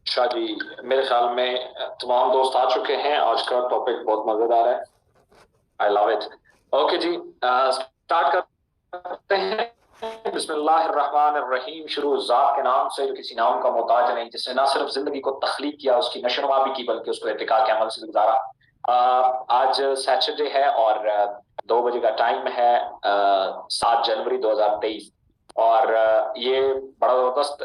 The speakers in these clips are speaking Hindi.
शाह जी, मेरे ख्याल में तमाम दोस्त आ चुके हैं। आज का टॉपिक बहुत मजेदार है। I love it. ओके जी, स्टार्ट करते हैं। बिस्मिल्लाहिर्रहमानिर्रहीम। शुरू ज़ात के नाम से जो किसी नाम का मोहताज नहीं, जिसने ना सिर्फ जिंदगी को तख्लीक किया, उसकी नशोनुमा भी की, बल्कि उसको इत्तिका के अमल से गुजारा। आज सैटरडे है और 2 बजे का टाइम है। 7 जनवरी 2023। और ये बड़ा जबरदस्त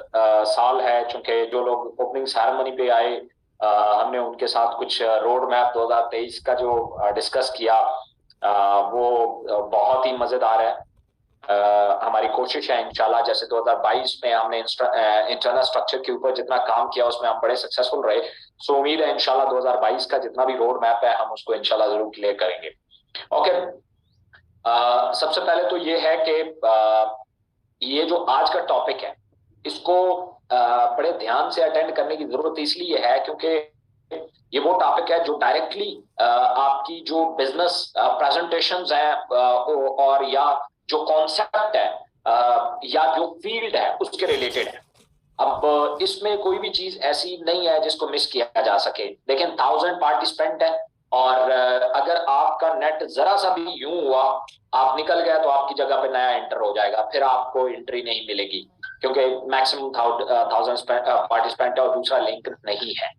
साल है, चूंकि जो लोग ओपनिंग सेरेमनी पे आए, हमने उनके साथ कुछ रोड मैप 2023 का जो डिस्कस किया, वो बहुत ही मजेदार है। हमारी कोशिश है इंशाल्लाह, जैसे 2022 में हमने इंटरनल स्ट्रक्चर के ऊपर जितना काम किया उसमें हम बड़े सक्सेसफुल रहे। सो उम्मीद है इंशाल्लाह 2022 का जितना भी रोड मैप है हम उसको इंशाल्लाह जरूर क्लियर करेंगे। ओके। सबसे पहले तो ये है कि ये जो आज का टॉपिक है, इसको बड़े ध्यान से अटेंड करने की जरूरत इसलिए है क्योंकि ये वो टॉपिक है जो डायरेक्टली आपकी जो बिजनेस प्रेजेंटेशंस हैं, और या जो कॉन्सेप्ट है, या जो फील्ड है उसके रिलेटेड है। अब इसमें कोई भी चीज ऐसी नहीं है जिसको मिस किया जा सके। लेकिन 1000 पार्टिसिपेंट है, और अगर आपका नेट जरा सा भी यूं हुआ, आप निकल गए, तो आपकी जगह पे नया एंटर हो जाएगा, फिर आपको एंट्री नहीं मिलेगी, क्योंकि मैक्सिमम 1000 पार्टिसिपेंट है और दूसरा लिंक नहीं है।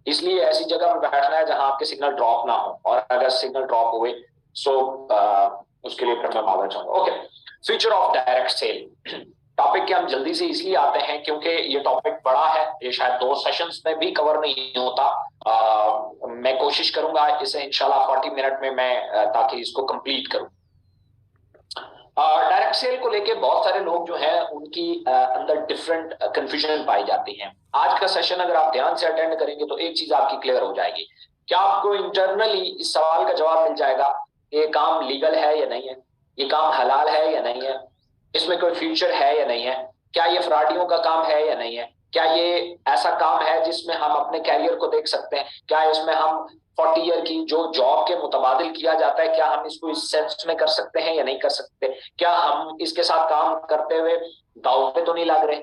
इसलिए ऐसी जगह पर बैठना है जहां आपके सिग्नल ड्रॉप ना हो, और अगर सिग्नल ड्रॉप हुए सो उसके लिए फिर मैं माफी चाहूंगा। Okay. Future of direct sale topic के हम जल्दी से इसलिए आते हैं क्योंकि ये टॉपिक बड़ा है, ये शायद 2 सेशंस में भी कवर नहीं होता। मैं कोशिश करूंगा इसे इंशाल्लाह 40 मिनट में मैं ताकि इसको कंप्लीट करूं। डायरेक्ट सेल को लेके बहुत सारे लोग जो हैं उनकी अंदर डिफरेंट कंफ्यूजन पाई जाती है। आज का सेशन अगर आप ध्यान से अटेंड करेंगे तो एक चीज आपकी क्लियर हो जाएगी। क्या आपको इंटरनली इस सवाल का जवाब मिल जाएगा, ये काम लीगल है या नहीं है, ये काम हलाल है या नहीं है, इसमें कोई फ्यूचर है या नहीं है, क्या ये फ्रॉडियों का काम है या नहीं है, क्या ये ऐसा काम है जिसमें हम अपने कैरियर को देख सकते हैं, क्या इसमें हम 40 ईयर की जो जॉब के मुतबादिल किया जाता है, क्या हम इसको इस सेंस में कर सकते हैं या नहीं कर सकते, क्या हम इसके साथ काम करते हुए दाव पे तो नहीं लग रहे।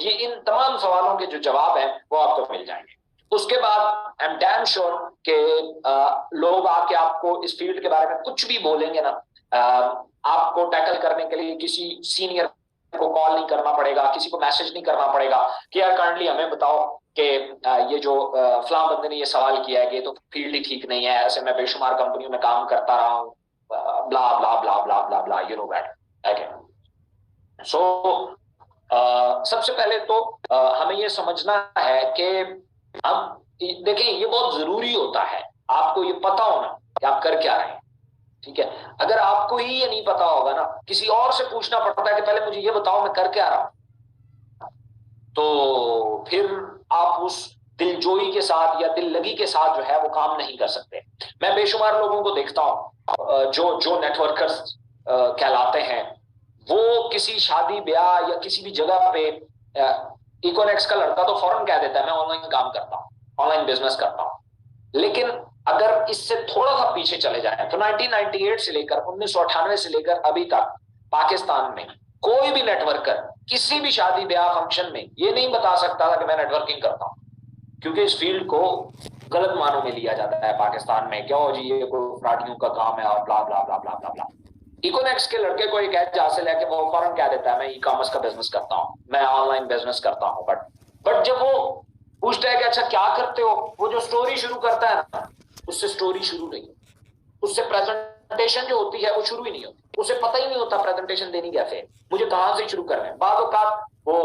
ये इन तमाम सवालों के जो जवाब है वो आपको मिल जाएंगे। उसके बाद आई एम डैम श्योर कि लोग आके आपको इस फील्ड के बारे में कुछ भी बोलेंगे ना, आपको टैकल करने के लिए किसी सीनियर को कॉल नहीं करना पड़ेगा, किसी को मैसेज नहीं करना पड़ेगा कि यार काइंडली हमें बताओ कि ये जो फलां बंदे ने ये सवाल किया है कि तो फील्ड ही ठीक नहीं है, ऐसे मैं बेशुमार कंपनियों में काम करता रहा हूँ, ब्ला ब्ला ब्ला ब्ला ब्ला ब्ला, यू नो दैट। ओके। सबसे पहले तो हमें ये समझना है कि हम देखिए, ये बहुत जरूरी होता है आपको ये पता होना कि आप कर क्या रहे हैं। ठीक है। अगर आपको ही ये नहीं पता होगा ना, किसी और से पूछना पड़ता है कि पहले मुझे ये बताओ मैं कर क्या रहा हूं, तो फिर आप उस दिलजोई के साथ या दिल लगी के साथ जो है वो काम नहीं कर सकते। मैं बेशुमार लोगों को देखता हूं जो जो नेटवर्कर्स कहलाते हैं, वो किसी शादी ब्याह या किसी भी जगह पे इकोनेक्स का लड़का तो फौरन कह देता है मैं ऑनलाइन काम करता हूँ, ऑनलाइन बिजनेस करता हूँ। लेकिन अगर इससे थोड़ा सा पीछे चले जाएं तो 1998 से लेकर 1998 से लेकर अभी तक पाकिस्तान में कोई भी नेटवर्कर किसी भी शादी ब्याह फंक्शन में ये नहीं बता सकता था कि मैं नेटवर्किंग करता हूं, क्योंकि इस फील्ड को गलत मानों में लिया जाता है पाकिस्तान में। क्या हो जी, ये कोई फ्रॉडियों का काम है और ब्ला ब्ला ब्ला ब्ला ब्ला ब्ला। इकोनेक्स के लड़के को एक एज हासिल है कि वो फौरन कह देता है मैं ई कॉमर्स का बिजनेस करता हूँ, मैं ऑनलाइन बिजनेस करता हूँ। बट जब वो पूछता है कि अच्छा क्या करते हो, वो जो स्टोरी शुरू करता है ना, उससे स्टोरी शुरू नहीं, उससे प्रेजेंटेशन जो होती है वो शुरू ही नहीं होती। उसे पता ही नहीं होता प्रेजेंटेशन देनी कैसे है, मुझे कहां से शुरू करना है। बाद औकात वो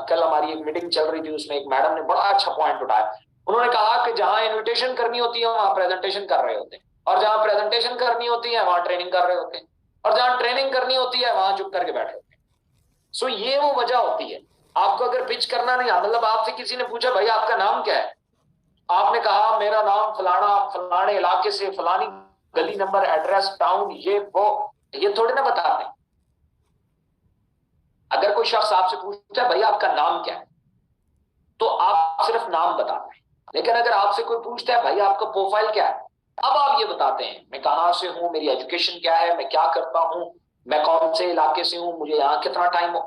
कल हमारी एक मीटिंग चल रही थी, उसमें एक मैडम ने बड़ा अच्छा पॉइंट उठाया। उन्होंने कहा कि जहां इन्विटेशन करनी होती है वहां प्रेजेंटेशन कर रहे होते हैं, और जहां प्रेजेंटेशन करनी होती है वहां ट्रेनिंग कर रहे होते हैं, और जहां ट्रेनिंग करनी होती है वहां चुप करके बैठे होते हैं। ये वो वजह होती है। आपको अगर पिच करना नहीं आता, मतलब आपसे किसी ने पूछा भाई आपका नाम क्या है, आपने कहा मेरा नाम फलाना, फलाने इलाके से, फलानी गली नंबर एड्रेस टाउन, ये वो, ये थोड़ी ना बताते हैं। अगर कोई शख्स आपसे पूछता है भाई आपका नाम क्या है, तो आप सिर्फ नाम बताते हैं। लेकिन अगर आपसे कोई पूछता है भाई आपका प्रोफाइल क्या है, अब आप ये बताते हैं मैं कहां से हूं, मेरी एजुकेशन क्या है, मैं क्या करता हूं, मैं कौन से इलाके से हूं, मुझे यहाँ कितना टाइम हो।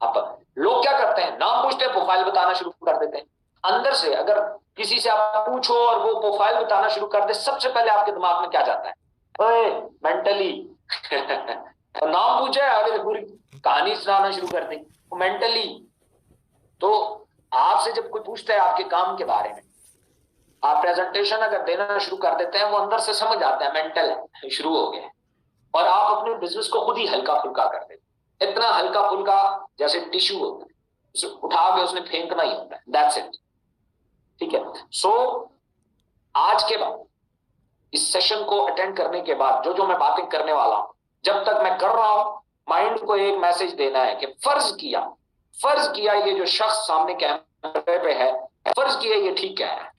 अब लोग क्या करते हैं, नाम पूछते हैं, प्रोफाइल बताना शुरू कर देते हैं। अंदर से अगर किसी से आप पूछो और वो प्रोफाइल बताना शुरू कर दे, सबसे पहले आपके दिमाग में क्या जाता है? ओए मेंटली तो नाम पूछा है, आगे पूरी कहानी सुनाना शुरू कर दी मेंटली। तो आपसे जब कोई पूछता है आपके काम के बारे में, आप प्रेजेंटेशन अगर देना शुरू कर देते हैं, वो अंदर से समझ आता है मेंटल है, शुरू हो गया। और आप अपने बिजनेस को खुद ही हल्का फुल्का कर देते, इतना हल्का फुल्का जैसे टिश्यू होता है, उसे उठा के उसने फेंकना ही होता है, दैट्स इट। ठीक है। सो आज के बाद इस सेशन को अटेंड करने के बाद जो जो मैं बातें करने वाला हूं, जब तक मैं कर रहा हूं, माइंड को एक मैसेज देना है कि फर्ज किया ये जो शख्स सामने कैमरे पे है, फर्ज किया ये ठीक कह रहा है,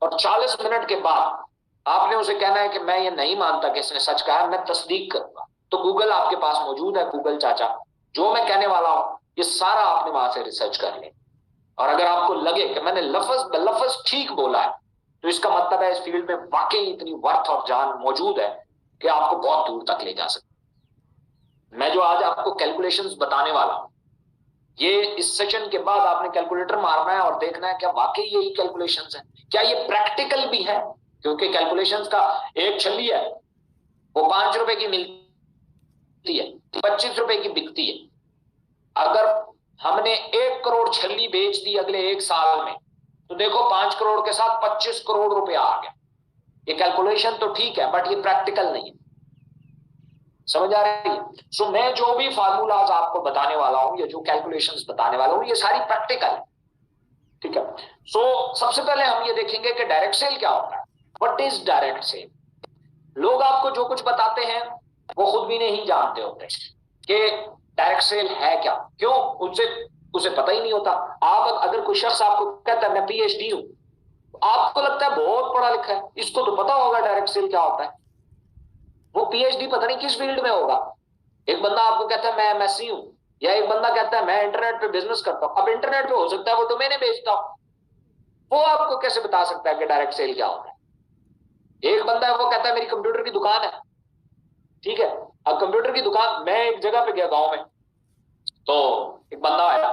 और 40 मिनट के बाद आपने उसे कहना है कि मैं ये नहीं मानता कि इसने सच कहा, मैं तस्दीक करूंगा। तो गूगल आपके पास मौजूद है, गूगल चाचा, जो मैं कहने वाला हूं ये सारा आपने वहां से रिसर्च कर ले। और अगर आपको लगे कि मैंने लफज ठीक बोला है, तो इसका मतलब है इस फील्ड में वाकई इतनी वर्थ और जान मौजूद है कि आपको बहुत दूर तक ले जा सकते। मैं जो आज आपको कैलकुलेशंस बताने वाला हूं, ये इस सेशन के बाद आपने कैलकुलेटर मारना है और देखना है क्या वाकई यही कैलकुलेशंस है, क्या ये प्रैक्टिकल भी है। क्योंकि कैलकुलेशंस का एक छल्ली है, वो 5 रुपए की मिलती है, 25 रुपए की बिकती है। अगर हमने 1 करोड़ छल्ली बेच दी अगले 1 साल में, तो देखो 5 करोड़ के साथ 25 करोड़ रुपया आ गया। ये कैलकुलेशन तो ठीक है, बट ये प्रैक्टिकल नहीं है। समझ आ रही है? सो मैं जो भी फार्मूलाज आपको बताने वाला हूं, या जो कैलकुलेशंस बताने वाला हूं, ये सारी प्रैक्टिकल है। ठीक है। सो सबसे पहले हम ये देखेंगे कि डायरेक्ट सेल क्या होता है। What is direct sale? लोग आपको जो कुछ बताते हैं वो खुद भी नहीं जानते होते कि डायरेक्ट सेल है क्या। क्यों? उसे पता ही नहीं होता। आप अगर कोई शख्स आपको कहता है मैं पीएचडी हूं, आपको लगता है बहुत पढ़ा लिखा है, इसको तो पता होगा डायरेक्ट सेल क्या होता है। वो पीएचडी पता नहीं किस फील्ड में होगा। एक बंदा आपको कहता है मैं एमएससी हूं, या एक बंदा कहता है मैं इंटरनेट पे बिजनेस करता हूं। अब इंटरनेट पे हो सकता है वो डोमेन बेचता हूं, वो आपको कैसे बता सकता है कि डायरेक्ट सेल क्या होता है। एक बंदा है वो कहता है मेरी कंप्यूटर की दुकान है। ठीक है। अब कंप्यूटर की दुकान, मैं एक जगह पे गया गांव में, तो एक बंदा आया,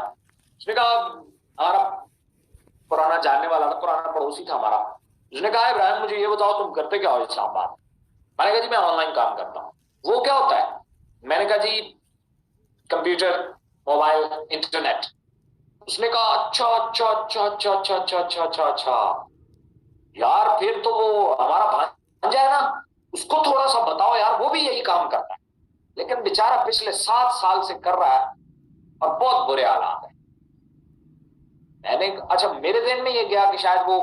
उसने कहा, हमारा पुराना जानने वाला था, पुराना पड़ोसी था हमारा, उसने कहा इब्राहिम मुझे ये बताओ तुम करते क्या हो इस्लामाबाद? मैंने कहा जी मैं ऑनलाइन काम करता हूँ। वो क्या होता है? मैंने कहा जी कंप्यूटर, मोबाइल, इंटरनेट। उसने कहा अच्छा अच्छा अच्छा अच्छा अच्छा अच्छा अच्छा अच्छा अच्छा, यार फिर तो वो हमारा भांजा है ना, उसको थोड़ा सा बताओ यार, वो भी यही काम करता है, लेकिन बेचारा पिछले 7 साल से कर रहा है और बहुत बुरे हालात है। मैंने अच्छा, मेरे दिन में ये गया कि शायद वो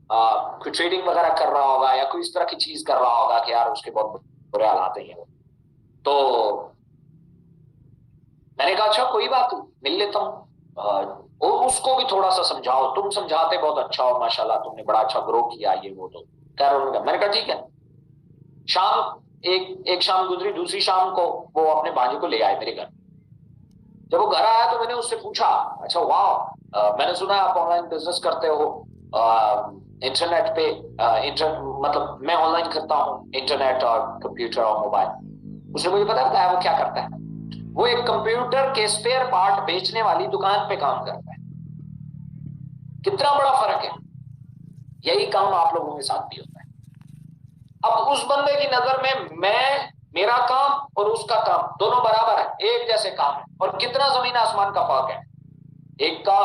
कोई ट्रेडिंग वगैरह कर रहा होगा या कोई इस तरह की चीज कर रहा होगा कि यार उसके बहुत बुरे हालात हैं। तो मैंने कहा अच्छा कोई बात नहीं, मिल लेता हूँ, और उसको भी थोड़ा सा समझाओ, तुम समझाते बहुत अच्छा हो माशाल्लाह, तुमने बड़ा अच्छा ग्रो किया ये वो। तो कह रहा, मैंने कहा ठीक है। शाम एक शाम गुजरी, दूसरी शाम को वो अपने भांजे को ले आए मेरे घर। जब वो घर आया तो मैंने उससे पूछा, अच्छा वाह, मैंने सुना आप ऑनलाइन बिजनेस करते हो इंटरनेट पे, मतलब मैं ऑनलाइन करता हूँ इंटरनेट और कंप्यूटर और मोबाइल। उसने मुझे पता बताया वो क्या करता है। वो एक कंप्यूटर के स्पेयर पार्ट बेचने वाली दुकान पे काम करता है। कितना बड़ा फर्क है। यही काम आप लोगों के साथ भी होता है। अब उस बंदे की नजर में मेरा काम और उसका काम दोनों बराबर है, एक जैसे काम है, और कितना जमीन आसमान का फर्क है। एक का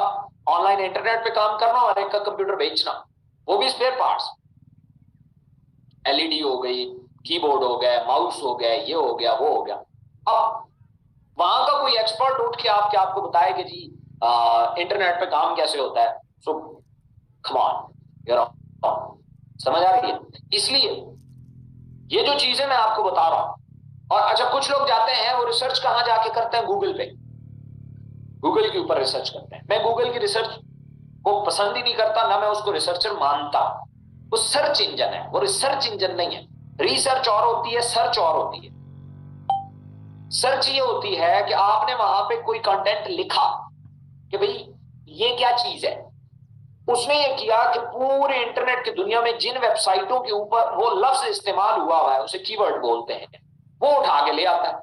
ऑनलाइन इंटरनेट पे काम करना और एक का कंप्यूटर बेचना, वो भी स्पेयर पार्ट्स, एलईडी हो गई, कीबोर्ड हो गया, माउस हो गया, ये हो गया वो हो गया। अब वहां का कोई एक्सपर्ट उठ के आपको बताए कि जी इंटरनेट पे काम कैसे होता है, सो कम ऑन, समझ आ रही है? इसलिए ये जो चीजें मैं आपको बता रहा हूं। और अच्छा, कुछ लोग जाते हैं वो रिसर्च कहां जाके करते हैं? गूगल पे, गूगल के ऊपर रिसर्च करते हैं। मैं गूगल की रिसर्च को पसंद ही नहीं करता, ना मैं उसको रिसर्चर मानता। वो सर्च इंजन है, वो रिसर्च इंजन नहीं है। रिसर्च और होती है, सर्च और होती है। सर्च ये होती है कि आपने वहां पे कोई कंटेंट लिखा कि भाई ये क्या चीज है, उसने ये किया कि पूरे इंटरनेट की दुनिया में जिन वेबसाइटों के ऊपर वो लफ्ज इस्तेमाल हुआ है, उसे कीवर्ड बोलते हैं, वो उठा के ले आता है।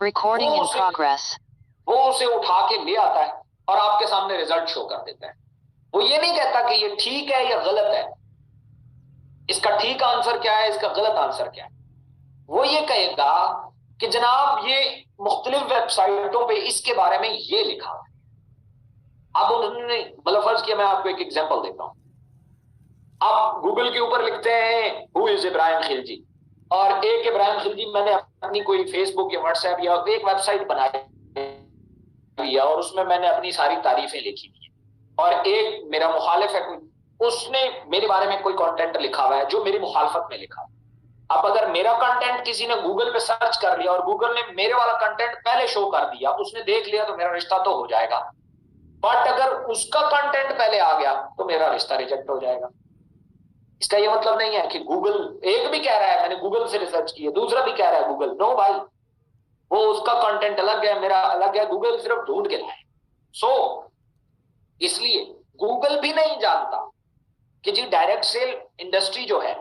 Recording in progress. वो उसे उठा के ले आता है और आपके सामने रिजल्ट शो कर देता है। वो ये नहीं कहता कि ये ठीक है या गलत है, इसका ठीक आंसर क्या है, इसका गलत आंसर क्या है। वो ये कहेगा कि जनाब ये मुख्तलिफ वेबसाइटों पे इसके बारे में ये लिखा है। अब उन्होंने मतलब फर्ज किया, मैं आपको एक एग्जांपल देता हूं। आप गूगल के ऊपर लिखते हैं हु इज इब्राहिम खिलजी, और एक इब्राहिम खिलजी मैंने अपनी कोई फेसबुक या व्हाट्सएप या एक वेबसाइट बनाई है और उसमें मैंने अपनी सारी तारीफें लिखी हुई है, और एक मेरा मुखालिफ है कोई, उसने मेरे बारे में कोई कंटेंट लिखा हुआ है जो मेरी मुखालफत में लिखा है। अब अगर मेरा कंटेंट किसी ने गूगल पे सर्च कर लिया और गूगल ने मेरे वाला कंटेंट पहले शो कर दिया, उसने देख लिया, तो मेरा रिश्ता तो हो जाएगा। बट अगर उसका कंटेंट पहले आ गया तो मेरा रिश्ता रिजेक्ट हो जाएगा। इसका ये मतलब नहीं है कि गूगल, एक भी कह रहा है मैंने गूगल से रिसर्च की है, दूसरा भी कह रहा है गूगल, नो भाई, वो उसका कंटेंट अलग है, मेरा अलग है, गूगल सिर्फ ढूंढ के लाए। सो इसलिए गूगल भी नहीं जानता कि जी डायरेक्ट सेल इंडस्ट्री जो है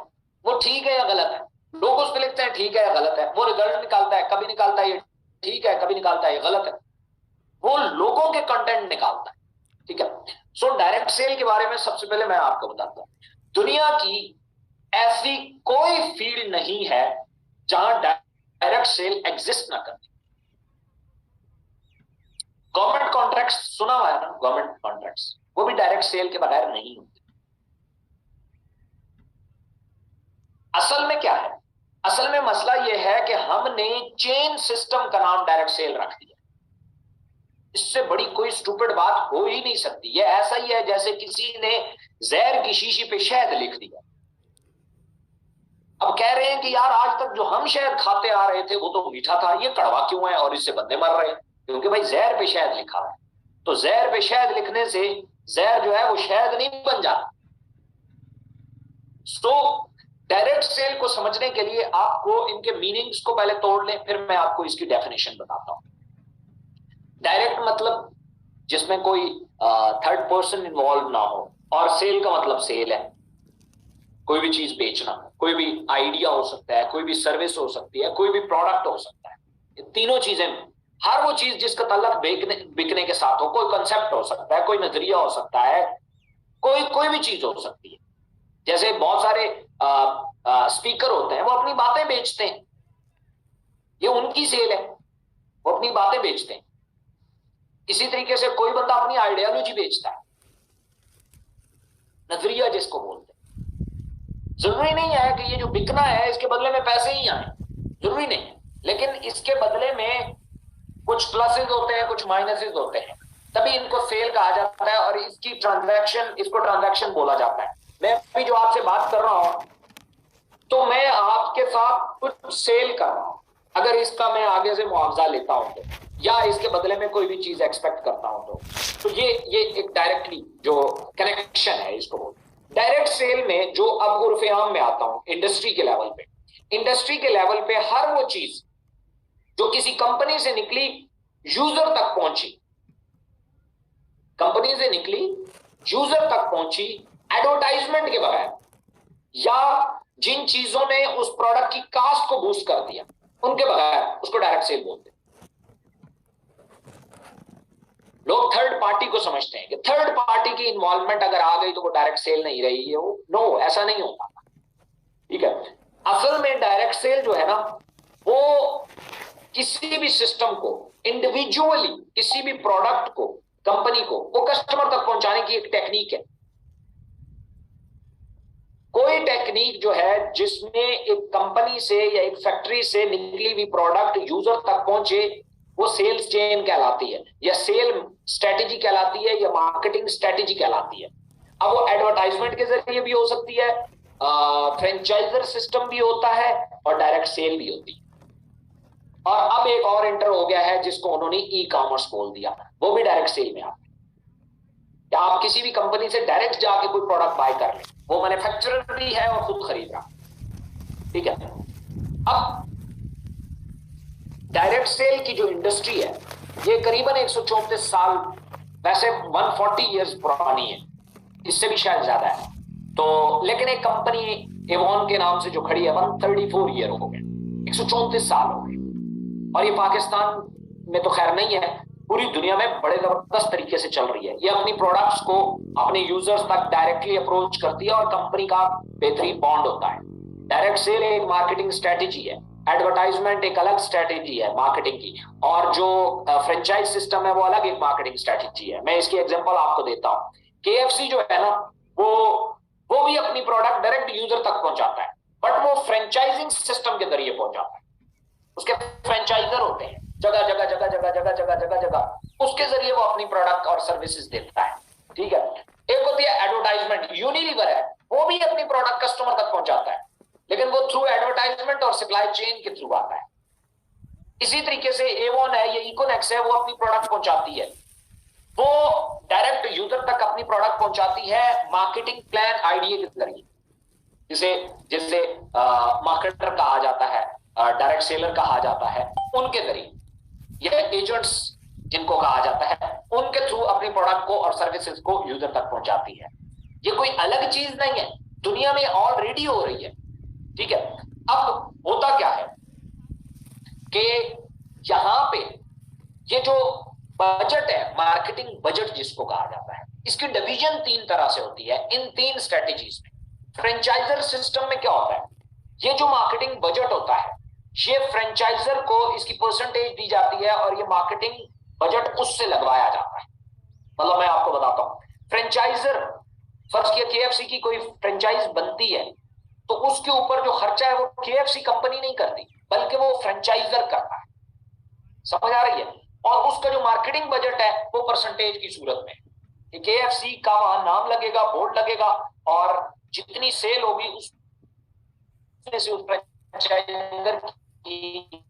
वो ठीक है या गलत है। लोग उस पर लिखते हैं ठीक है या गलत है, वो रिजल्ट निकालता है, कभी निकालता है ये ठीक है, कभी निकालता है ये गलत है, वो लोगों के कंटेंट निकालता है। ठीक है। सो डायरेक्ट सेल के बारे में सबसे पहले मैं आपको बताता हूं, दुनिया की ऐसी कोई फील्ड नहीं है जहां डायरेक्ट सेल एग्जिस्ट ना करती। गवर्नमेंट कॉन्ट्रैक्ट्स सुना हुआ है ना, गवर्नमेंट कॉन्ट्रैक्ट्स, वो भी डायरेक्ट सेल के बगैर नहीं होते। असल में क्या है, असल में मसला यह है कि हमने चेन सिस्टम का नाम डायरेक्ट सेल रख दिया। इससे बड़ी कोई स्टूपिड बात हो ही नहीं सकती। ये ऐसा ही है जैसे किसी ने जहर की शीशी पे शहद लिख दिया। अब कह रहे हैं कि यार आज तक जो हम शहद खाते आ रहे थे वो तो मीठा था, ये कड़वा क्यों है और इससे बंदे मर रहे हैं? क्योंकि भाई जहर पे शहद लिखा है। तो जहर पे शहद लिखने से जहर जो है वो शहद नहीं बन जाता। तो डायरेक्ट सेल को समझने के लिए आपको इनके मीनिंग्स को पहले तोड़ लें, फिर मैं आपको इसकी डेफिनेशन बताता हूं। डायरेक्ट मतलब जिसमें कोई थर्ड पर्सन इन्वॉल्व ना हो, और सेल का मतलब सेल है, कोई भी चीज बेचना, कोई भी आइडिया हो सकता है, कोई भी सर्विस हो सकती है, कोई भी प्रोडक्ट हो सकता है। ये तीनों चीजें, हर वो चीज जिसका ताल्लुक बिकने के साथ हो, कोई कंसेप्ट हो सकता है, कोई नजरिया हो सकता है, कोई भी चीज हो सकती है। जैसे बहुत सारे स्पीकर होते हैं, वो अपनी बातें बेचते हैं, ये उनकी सेल है, वो अपनी बातें बेचते हैं। इसी तरीके से कोई बंदा अपनी आइडियोलॉजी बेचता है, नजरिया जिसको बोलते हैं। जरूरी नहीं है कि ये जो बिकना है इसके बदले में पैसे ही आए, जरूरी नहीं है, लेकिन इसके बदले में कुछ प्लसेस होते हैं, कुछ माइनसेस होते हैं, तभी इनको सेल कहा जाता है। और इसकी ट्रांजैक्शन, इसको ट्रांजैक्शन बोला जाता है। मैं अभी जो आपसे बात कर रहा हूं तो मैं आपके साथ कुछ सेल कर रहा हूं। अगर इसका मैं आगे से मुआवजा लेता हूं तो, या इसके बदले में कोई भी चीज एक्सपेक्ट करता हूं तो ये एक डायरेक्टली जो कनेक्शन है, इसको बोलते। डायरेक्ट सेल में जो अब उर्फे आम में आता हूं, इंडस्ट्री के लेवल पे, इंडस्ट्री के लेवल पे हर वो चीज जो किसी कंपनी से निकली यूजर तक पहुंची, कंपनी से निकली यूजर तक पहुंची एडवर्टाइजमेंट के बगैर, या जिन चीजों ने उस प्रोडक्ट की कास्ट को बूस्ट कर दिया उनके बगैर, उसको डायरेक्ट सेल बोलते हैं। लोग थर्ड पार्टी को समझते हैं कि थर्ड पार्टी की इन्वॉल्वमेंट अगर आ गई तो वो डायरेक्ट सेल नहीं रही है। वो नो, ऐसा नहीं होता। ठीक है। असल में डायरेक्ट सेल जो है ना, वो किसी भी सिस्टम को इंडिविजुअली, किसी भी प्रोडक्ट को, कंपनी को, वो कस्टमर तक पहुंचाने की एक टेक्निक है। कोई टेक्निक जो है जिसमें एक कंपनी से या एक फैक्ट्री से निकली हुई प्रोडक्ट यूजर तक पहुंचे, वो सेल्स चेन कहलाती है, या सेल स्ट्रेटेजी कहलाती है, या मार्केटिंग स्ट्रेटेजी कहलाती है। अब वो एडवर्टाइजमेंट के जरिए भी हो सकती है, फ्रेंचाइजर सिस्टम भी होता है, और डायरेक्ट सेल भी होती है। और अब एक और एंटर हो गया है जिसको उन्होंने ई कॉमर्स बोल दिया, वो भी डायरेक्ट सेल में आता है। या आप किसी भी कंपनी से डायरेक्ट जाके कोई प्रोडक्ट बाय कर लें, वो मैन्युफैक्चरर भी है और खुद खरीद रहा। ठीक है। अब डायरेक्ट सेल की जो इंडस्ट्री है, ये करीबन 134 साल, वैसे 140 इयर्स पुरानी है, इससे भी शायद ज्यादा है। तो लेकिन एक कंपनी एवॉन के नाम से जो खड़ी है, 134 ईयर हो गए, 134 साल हो गए। और ये पाकिस्तान में तो खैर नहीं है, पूरी दुनिया में बड़े जबरदस्त तरीके से चल रही है। ये अपनी प्रोडक्ट्स को अपने यूजर्स तक डायरेक्टली अप्रोच करती है और कंपनी का बेहतरीन बॉन्ड होता है। डायरेक्ट सेल एक मार्केटिंग स्ट्रेटेजी है, एडवर्टाइजमेंट एक अलग स्ट्रेटेजी है मार्केटिंग की, और जो फ्रेंचाइज सिस्टम है वो अलग एक मार्केटिंग स्ट्रेटेजी है। मैं इसकी एग्जांपल आपको देता हूँ। केएफसी जो है ना, वो वो भी अपनी प्रोडक्ट डायरेक्ट यूजर तक पहुंचाता है, बट वो फ्रेंचाइजिंग सिस्टम के जरिए पहुंचाता है। उसके फ्रेंचाइजर होते हैं जगह जगह जगह जगह जगह जगह जगह जगह, उसके जरिए वो अपनी प्रोडक्ट और सर्विसेज देता है। ठीक है। एक होती है एडवर्टाइजमेंट, यूनिलीवर है, वो भी अपनी प्रोडक्ट कस्टमर तक पहुंचाता है, लेकिन वो थ्रू एडवर्टाइजमेंट और सप्लाई चेन के थ्रू आता है। इसी तरीके से एवॉन है, ये इकोनेक्स है, वो अपनी प्रोडक्ट पहुंचाती है, वो डायरेक्ट यूजर तक अपनी प्रोडक्ट पहुंचाती है मार्केटिंग प्लान आइडिया के जरिए, जिसे जिसे मार्केटर कहा जाता है, डायरेक्ट सेलर कहा जाता है, उनके जरिए, ये एजेंट्स जिनको कहा जाता है, उनके थ्रू अपनी प्रोडक्ट को और सर्विसेज को यूजर तक पहुंचाती है। ये कोई अलग चीज नहीं है, दुनिया में ऑलरेडी हो रही है। ठीक है। अब होता क्या है कि यहां पे ये जो बजट है, मार्केटिंग बजट जिसको कहा जाता है, इसकी डिवीजन तीन तरह से होती है इन तीन स्ट्रेटेजीज में। फ्रेंचाइजर सिस्टम में क्या होता है, ये जो मार्केटिंग बजट होता है, ये फ्रेंचाइजर को इसकी परसेंटेज दी जाती है और ये मार्केटिंग बजट उससे लगवाया जाता है। मतलब मैं आपको बताता हूं, फ्रेंचाइजर, फर्ज किया केएफसी की कोई फ्रेंचाइज बनती है, तो उसके ऊपर जो खर्चा है वो केएफसी कंपनी नहीं करती, बल्कि वो फ्रेंचाइजर करता है। समझ आ रही है? और उसका जो मार्केटिंग बजट है वो परसेंटेज की सूरत में, केएफसी का वहां नाम लगेगा, बोर्ड लगेगा, और जितनी सेल होगी उसमें से उस फ्रेंचाइजर की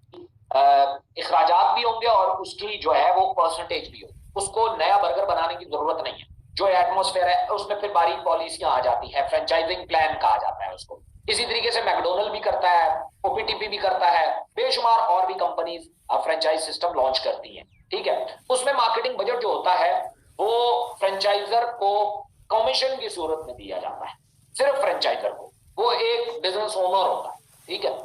इखराजात भी होंगे और उसकी जो है वो परसेंटेज भी हो। उसको नया बर्गर बनाने की जरूरत नहीं है, जो एटमोस्फेयर है उसमें फिर बारीक पॉलिसियां आ जाती है, फ्रेंचाइजिंग प्लान कहा जाता है उसको। इसी तरीके से मैकडोनल्ड भी करता है, ओपीटीपी भी करता है, बेशुमार और भी कंपनीज फ्रेंचाइज सिस्टम लॉन्च करती हैं। ठीक है। उसमें मार्केटिंग बजट जो होता है वो फ्रेंचाइजर को कमीशन की सूरत में दिया जाता है, सिर्फ फ्रेंचाइजर को, वो एक बिजनेस ओनर होता है। ठीक है।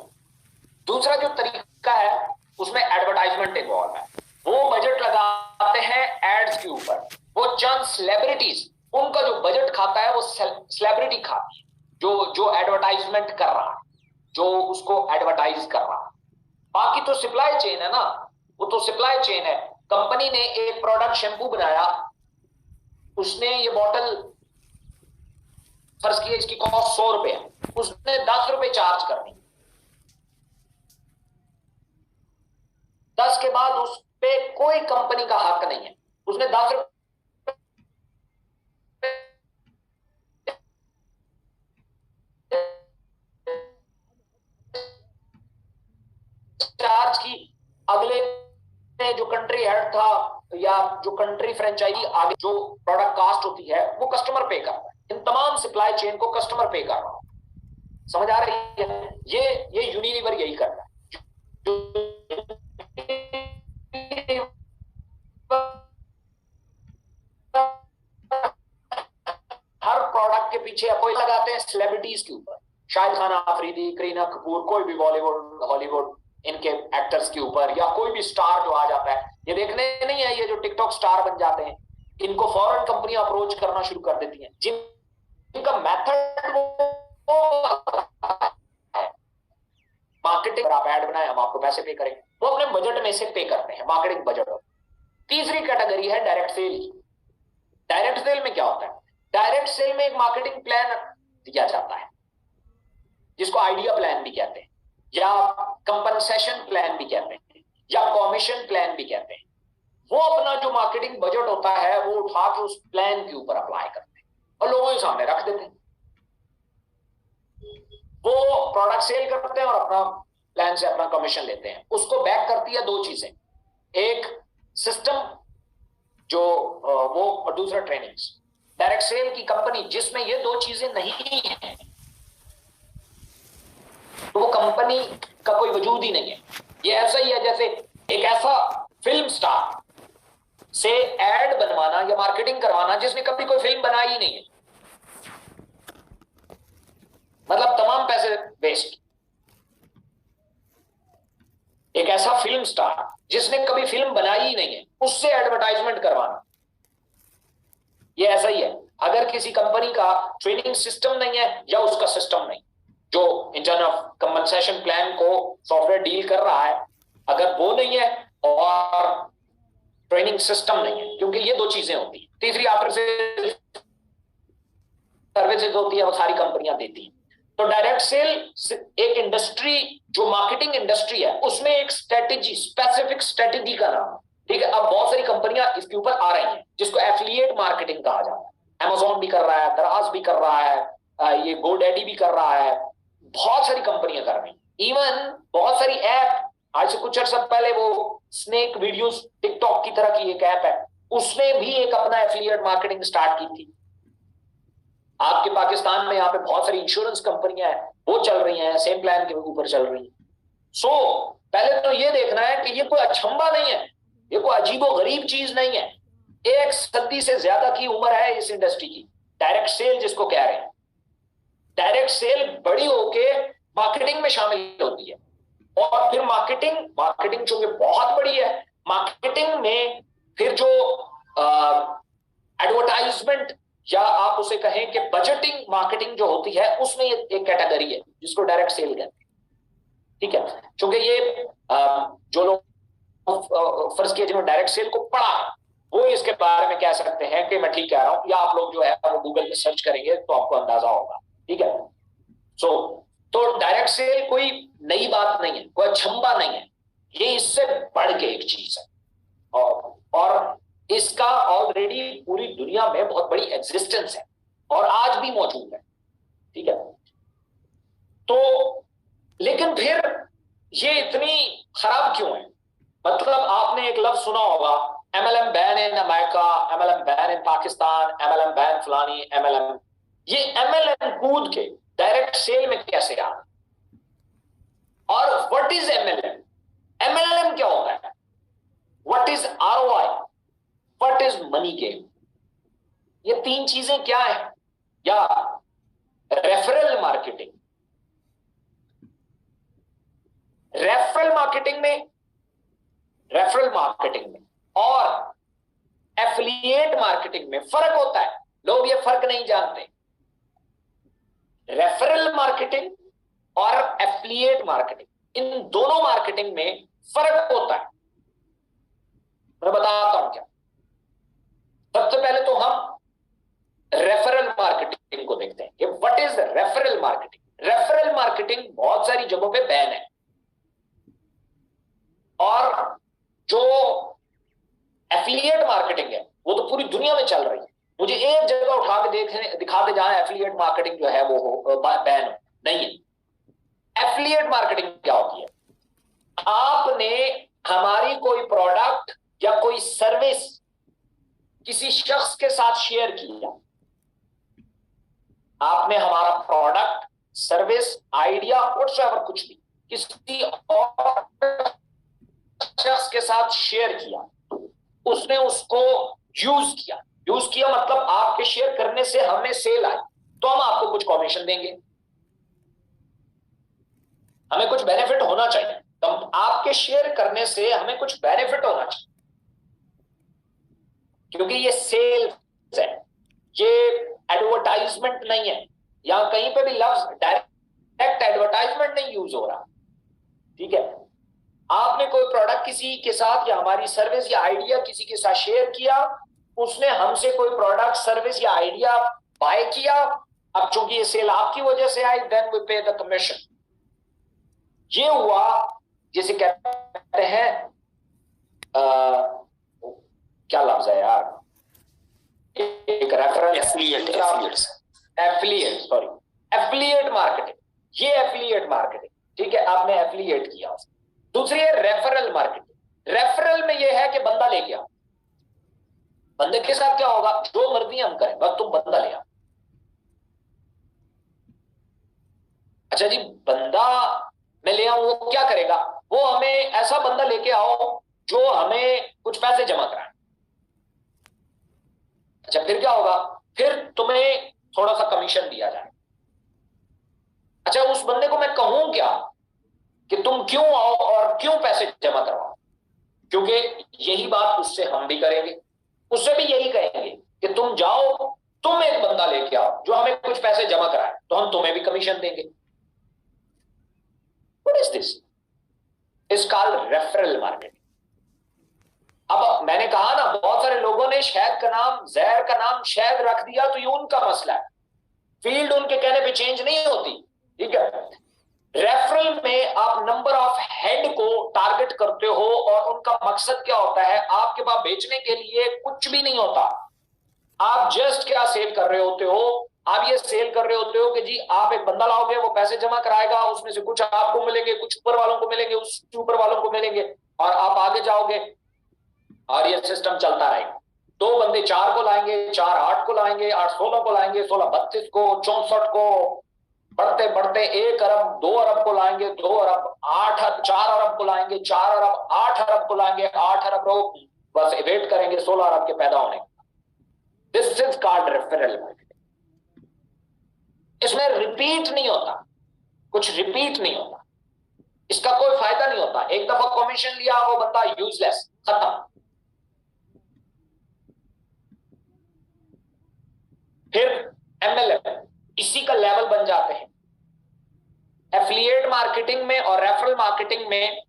दूसरा जो तरीका है उसमें एडवर्टाइजमेंट इन्वॉल्व है, वो बजट लगाते हैं एड्स के ऊपर। वो चंद सेलिब्रिटीज, उनका जो बजट खाता है वो सेलिब्रिटी खाती है, जो एडवर्टाइजमेंट कर रहा है, जो उसको एडवर्टाइज कर रहा है। बाकी तो सप्लाई चेन है ना, वो तो सप्लाई चेन है। कंपनी ने एक प्रोडक्ट शैम्पू बनाया, उसने ये बॉटल, फर्ज किया इसकी कॉस्ट 100 रुपए है, उसने 10 रुपए चार्ज करनी, 10 के बाद उस पे कोई कंपनी का हक नहीं है। उसने 10 रुपए चार्ज की, अगले जो कंट्री हेड था या जो कंट्री फ्रेंचाइजी आगे जो प्रोडक्ट कास्ट होती है वो कस्टमर पे कर रहा है। इन तमाम सप्लाई चेन को कस्टमर पे कर रहा है। समझ आ रही है? ये यूनिलीवर यही करता है। हर प्रोडक्ट के पीछे कोई लगाते हैं सेलिब्रिटीज के ऊपर, शाहिद खान आफरीदी, करीना कपूर, कोई भी बॉलीवुड हॉलीवुड इनके एक्टर्स के ऊपर, या कोई भी स्टार जो आ जाता है। ये देखने नहीं है, ये जो टिकटॉक स्टार बन जाते हैं, इनको फॉरेन कंपनी अप्रोच करना शुरू कर देती हैं, जिनका मेथड मार्केटिंग, आप ऐड बनाए हम आपको पैसे पे करें, वो अपने बजट में से पे करते हैं, मार्केटिंग बजट। तीसरी कैटेगरी है डायरेक्ट सेल। डायरेक्ट सेल में क्या होता है, डायरेक्ट सेल में एक मार्केटिंग प्लान दिया जाता है, जिसको आइडिया प्लान भी कहते हैं, या कंपनसेशन प्लान भी कहते हैं, या कमीशन प्लान भी कहते हैं। वो अपना जो मार्केटिंग बजट होता है वो उठा के उस प्लान के ऊपर अप्लाई करते हैं और लोगों के सामने रख देते हैं। वो प्रोडक्ट सेल करते हैं और अपना प्लान से अपना कमीशन लेते हैं। उसको बैक करती है दो चीजें, एक सिस्टम जो वो, और दूसरा ट्रेनिंग्स। डायरेक्ट सेल की कंपनी जिसमें ये दो चीजें नहीं है, तो वो कंपनी का कोई वजूद ही नहीं है। ये ऐसा ही है जैसे एक ऐसा फिल्म स्टार से एड बनवाना या मार्केटिंग करवाना जिसने कभी कोई फिल्म बनाई ही नहीं है, मतलब तमाम पैसे वेस्ट। एक ऐसा फिल्म स्टार जिसने कभी फिल्म बनाई ही नहीं है, उससे एडवर्टाइजमेंट करवाना, ये ऐसा ही है। अगर किसी कंपनी का ट्रेनिंग सिस्टम नहीं है या उसका सिस्टम नहीं, जो इंटर्न ऑफ कंपनसेशन प्लान को सॉफ्टवेयर डील कर रहा है, अगर वो नहीं है और ट्रेनिंग सिस्टम नहीं है, क्योंकि ये दो चीजें होती है। तीसरी आफ्टर से सर्विसेज होती है, वो सारी कंपनियां देती हैं। तो डायरेक्ट सेल एक इंडस्ट्री, जो मार्केटिंग इंडस्ट्री है, उसमें एक स्ट्रेटेजी, स्पेसिफिक स्ट्रेटेजी का नाम, ठीक है। अब बहुत सारी कंपनियां इसके ऊपर आ रही हैं, जिसको एफिलिएट मार्केटिंग कहा जाता है। अमेजोन भी कर रहा है, दराज भी कर रहा है, ये गोडैडी भी कर रहा है, बहुत सारी कंपनियां कर रही, इवन बहुत सारी ऐप। आज से कुछ अर्सा पहले वो स्नेक वीडियोस टिकटॉक की तरह की एक ऐप है, उसने भी एक अपना एफिलिएट मार्केटिंग स्टार्ट की थी। आपके पाकिस्तान में यहाँ पे बहुत सारी इंश्योरेंस कंपनियां हैं, वो चल रही हैं, सेम प्लान के ऊपर चल रही हैं। सो पहले तो ये देखना है कि ये कोई अचंभा नहीं है, ये कोई अजीबो गरीब चीज नहीं है। 1 सदी से ज्यादा की उम्र है इस इंडस्ट्री की, डायरेक्ट सेल जिसको कह रहे हैं। डायरेक्ट सेल बड़ी होके मार्केटिंग में शामिल होती है, और फिर मार्केटिंग मार्केटिंग चूंकि बहुत बड़ी है, मार्केटिंग में फिर जो एडवर्टाइजमेंट या आप उसे कहें कि बजटिंग मार्केटिंग जो होती है, उसमें ये एक कैटेगरी है जिसको डायरेक्ट सेल कहते हैं, ठीक है। क्योंकि ये जो लोग फर्ज किया जिन्होंने डायरेक्ट सेल को पढ़ा है, वो इसके बारे में कह सकते हैं कि मैं ठीक कह रहा हूं, या आप लोग जो है वो गूगल पे सर्च करेंगे तो आपको अंदाजा होगा, ठीक है। सो तो डायरेक्ट सेल कोई नई बात नहीं है, कोई अचंभा नहीं है, ये इससे बढ़ के एक चीज है, और इसका ऑलरेडी पूरी दुनिया में बहुत बड़ी एग्जिस्टेंस है और आज भी मौजूद है, ठीक है। तो लेकिन फिर ये इतनी खराब क्यों है? मतलब आपने एक लफ्ज सुना होगा, MLM ban in America, MLM ban in Pakistan, MLM ban फलानी एमएलएम। ये एमएलएम कूद के डायरेक्ट सेल में कैसे आ? और व्हाट इज एमएलएम? एमएलएम क्या होता है? What is ROI? What is money game? ये तीन चीजें क्या है? या रेफरल मार्केटिंग, रेफरल मार्केटिंग में और एफिलिएट मार्केटिंग में फर्क होता है। लोग ये फर्क नहीं जानते। रेफरल मार्केटिंग और एफिलिएट मार्केटिंग, इन दोनों मार्केटिंग में फर्क होता है। मैं बताता हूं क्या। सबसे पहले तो हम रेफरल मार्केटिंग को देखते हैं कि what is referral marketing. Referral marketing बहुत सारी जगहों पे बैन है, और जो एफिलिएट मार्केटिंग है वो तो पूरी दुनिया में चल रही है। मुझे एक जगह उठा के दिखाते जहां एफिलिएट मार्केटिंग जो है वो बैन हो, नहीं है। एफिलिएट मार्केटिंग क्या होती है? आपने हमारी कोई प्रोडक्ट या कोई सर्विस किसी शख्स के साथ शेयर किया, आपने हमारा प्रोडक्ट, सर्विस, आइडिया, व्हाटसोएवर कुछ भी किसी और शख्स के साथ शेयर किया, उसने उसको यूज किया मतलब आपके शेयर करने से हमें सेल आई, तो हम आपको कुछ कमीशन देंगे, हमें कुछ बेनिफिट होना चाहिए। तो आपके शेयर करने से हमें कुछ बेनिफिट होना चाहिए, क्योंकि ये सेल्स है, ये एडवर्टाइजमेंट नहीं है। यहां कहीं पे भी लफ्ज डायरेक्ट एडवर्टाइजमेंट नहीं यूज हो रहा, ठीक है। आपने कोई प्रोडक्ट किसी के साथ या हमारी सर्विस या आइडिया किसी के साथ शेयर किया, उसने हमसे कोई प्रोडक्ट, सर्विस या आइडिया बाय किया। अब चूंकि ये सेल आपकी वजह से आई, देन वी पे द कमीशन। ये हुआ जिसे कहते हैं क्या लफ्ज है यार, एक रेफरल, एफिलिएट मार्केटिंग। ये एफिलिएट मार्केटिंग, ठीक है, आपने एफिलिएट किया। दूसरी है रेफरल मार्केटिंग। रेफरल में यह है कि बंदा लेके आओ। बंदे के साथ क्या होगा? जो मर्जी हम करें, बस तुम बंदा ले आओ। अच्छा जी, बंदा मैं ले आऊं, वो क्या करेगा? वो हमें ऐसा बंदा लेके आओ जो हमें कुछ पैसे जमा कराए। अच्छा, फिर क्या होगा? फिर तुम्हें थोड़ा सा कमीशन दिया जाए। अच्छा, उस बंदे को मैं कहूं क्या कि तुम क्यों आओ और क्यों पैसे जमा करवाओ, क्योंकि यही बात उससे हम भी करेंगे, उससे भी यही कहेंगे कि तुम जाओ, तुम एक बंदा लेके आओ जो हमें कुछ पैसे जमा कराए, तो हम तुम्हें भी कमीशन देंगे। What is this? Is called referral marketing. अब मैंने कहा ना, बहुत सारे लोगों ने शहद का नाम, जहर का नाम शहद रख दिया, तो ये उनका मसला है, फील्ड उनके कहने पे चेंज नहीं होती। ठीक है, रेफरल में आप नंबर ऑफ हेड को टारगेट करते हो और उनका मकसद क्या होता है, आपके पास बेचने के लिए कुछ भी नहीं होता। आप जस्ट क्या सेल कर रहे होते हो, आप ये सेल कर रहे होते हो कि जी आप एक बंदा लाओगे, वो पैसे जमा कराएगा, उसमें से कुछ आपको मिलेंगे, कुछ ऊपर वालों को मिलेंगे, उस ऊपर वालों को मिलेंगे, और आप आगे जाओगे और ये सिस्टम चलता रहेगा। 2 बंदे 4 को लाएंगे, 4 8 को लाएंगे, 8 16 को लाएंगे, 16 32 को, 64 को, बढ़ते बढ़ते 1 अरब 2 अरब को लाएंगे, 2 अरब 4 अरब को लाएंगे, 4 अरब 8 अरब को लाएंगे, 8 अरब लोग बस वेट करेंगे 16 अरब के पैदा होने। This is called referral marketing. इसमें रिपीट नहीं होता, कुछ रिपीट नहीं होता, इसका कोई फायदा नहीं होता। एक दफा कमीशन लिया, वो बंदा यूजलेस, खत्म। फिर एमएलएम इसी का लेवल बन जाते हैं। एफिलिएट मार्केटिंग में और रेफरल मार्केटिंग में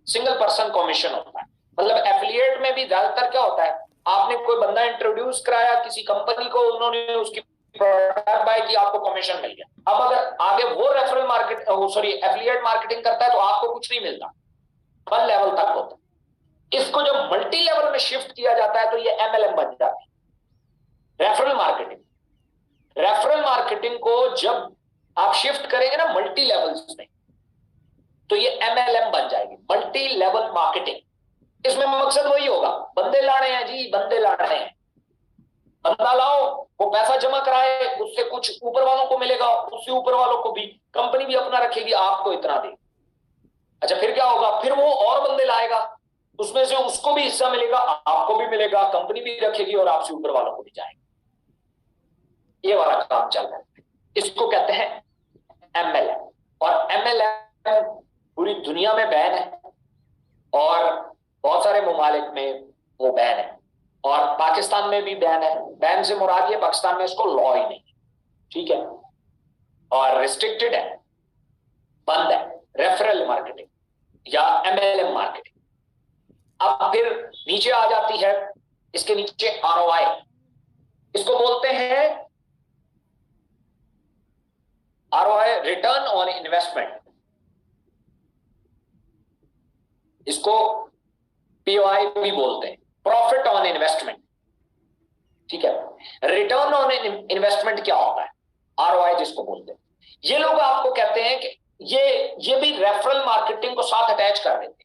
सिंगल पर्सन कमीशन होता है। मतलब एफिलिएट में भी ज्यादातर क्या होता है, आपने कोई बंदा इंट्रोड्यूस कराया किसी कंपनी को, उन्होंने उसकी प्रोडक्ट बाय की, आपको कमीशन मिल गया। अब अगर आगे वो referral market sorry affiliate marketing करता है तो आपको कुछ नहीं मिलता, 1 लेवल तक होता है। इसको जब मल्टी लेवल में शिफ्ट किया जाता है तो ये एमएलएम बन जाती है, रेफरल मार्केटिंग। रेफरल मार्केटिंग को जब आप शिफ्ट करेंगे ना मल्टी लेवल्स में, तो ये एमएलएम बन जाएगी, मल्टी लेवल मार्केटिंग। इसमें मकसद वही होगा, बंदे लाने हैं जी, बंदे लाने हैं, बंदा लाओ, वो पैसा जमा कराए, उससे कुछ ऊपर वालों को मिलेगा, उससे ऊपर वालों को भी, कंपनी भी अपना रखेगी, आपको इतना दे। अच्छा फिर क्या होगा, फिर वो और बंदे लाएगा, उसमें से उसको भी हिस्सा मिलेगा, आपको भी मिलेगा, कंपनी भी रखेगी और आपसे ऊपर वालों को भी जाएगा। ये वाला काम चल रहा है, इसको कहते हैं एमएलएम। और एमएलएम पूरी दुनिया में बैन है और बहुत सारे ममालिक में वो बैन है, और पाकिस्तान में भी बैन है। बैन से मुराद ये, पाकिस्तान में इसको लॉ ही नहीं, ठीक है, और रिस्ट्रिक्टेड है, बंद है रेफरल मार्केटिंग या एमएलएम मार्केटिंग। अब फिर नीचे आ जाती है, इसके नीचे आरओआई, इसको बोलते हैं आरओआई, रिटर्न ऑन इन्वेस्टमेंट, इसको पीओआई भी बोलते हैं, प्रॉफिट ऑन इन्वेस्टमेंट। ठीक है, रिटर्न ऑन इन्वेस्टमेंट क्या होता है, आरओआई जिसको बोलते हैं। ये लोग आपको कहते हैं कि ये भी रेफरल मार्केटिंग को साथ अटैच कर देते हैं।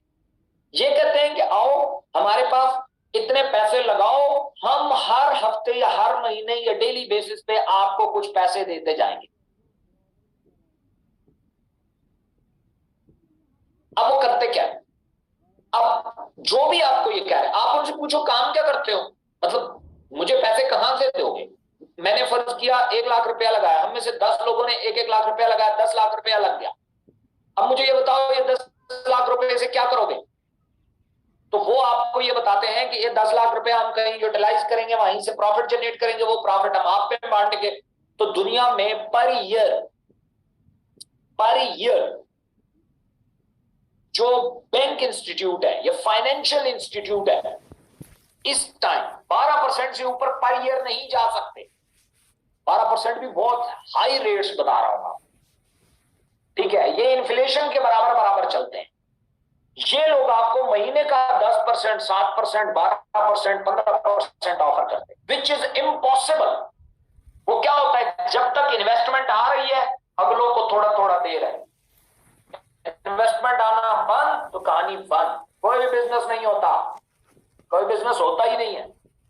ये कहते हैं कि आओ हमारे पास इतने पैसे लगाओ, हम हर हफ्ते या हर महीने या डेली बेसिस पे आपको कुछ पैसे देते जाएंगे। अब वो करते क्या है, अब जो भी आपको ये कह रहे हैं, आप उनसे पूछो काम क्या करते हो, मतलब मुझे पैसे कहां से दोगे। मैंने फर्ज किया 1 लाख रुपया लगाया, हम में से 10 लोगों ने 1-1 लाख रुपया लगाया, 10 लाख रुपया लग गया। अब मुझे ये बताओ, ये 10 लाख रुपए से क्या करोगे। तो वो आपको ये बताते हैं कि ये 10 लाख रुपया हम कहीं यूटिलाइज करेंगे, वहीं से प्रॉफिट जनरेट करेंगे, वो प्रॉफिट हम आप पे बांटेंगे। तो दुनिया में पर ईयर जो बैंक इंस्टीट्यूट है, ये फाइनेंशियल इंस्टीट्यूट है, इस टाइम 12% से ऊपर पर ईयर नहीं जा सकते। 12% भी बहुत हाई रेट्स बता रहा हूं, ठीक है, ये इन्फ्लेशन के बराबर बराबर चलते हैं। ये लोग आपको महीने का 10%, 7%, 12%, 15% ऑफर करते हैं, विच इज इम्पॉसिबल। वो क्या होता है, जब तक इन्वेस्टमेंट आ रही है अगलों को थोड़ा थोड़ा दे रहे हैं, इन्वेस्टमेंट आना बंद तो कहानी बंद, कोई भी बिजनेस नहीं होता, कोई बिजनेस होता ही नहीं है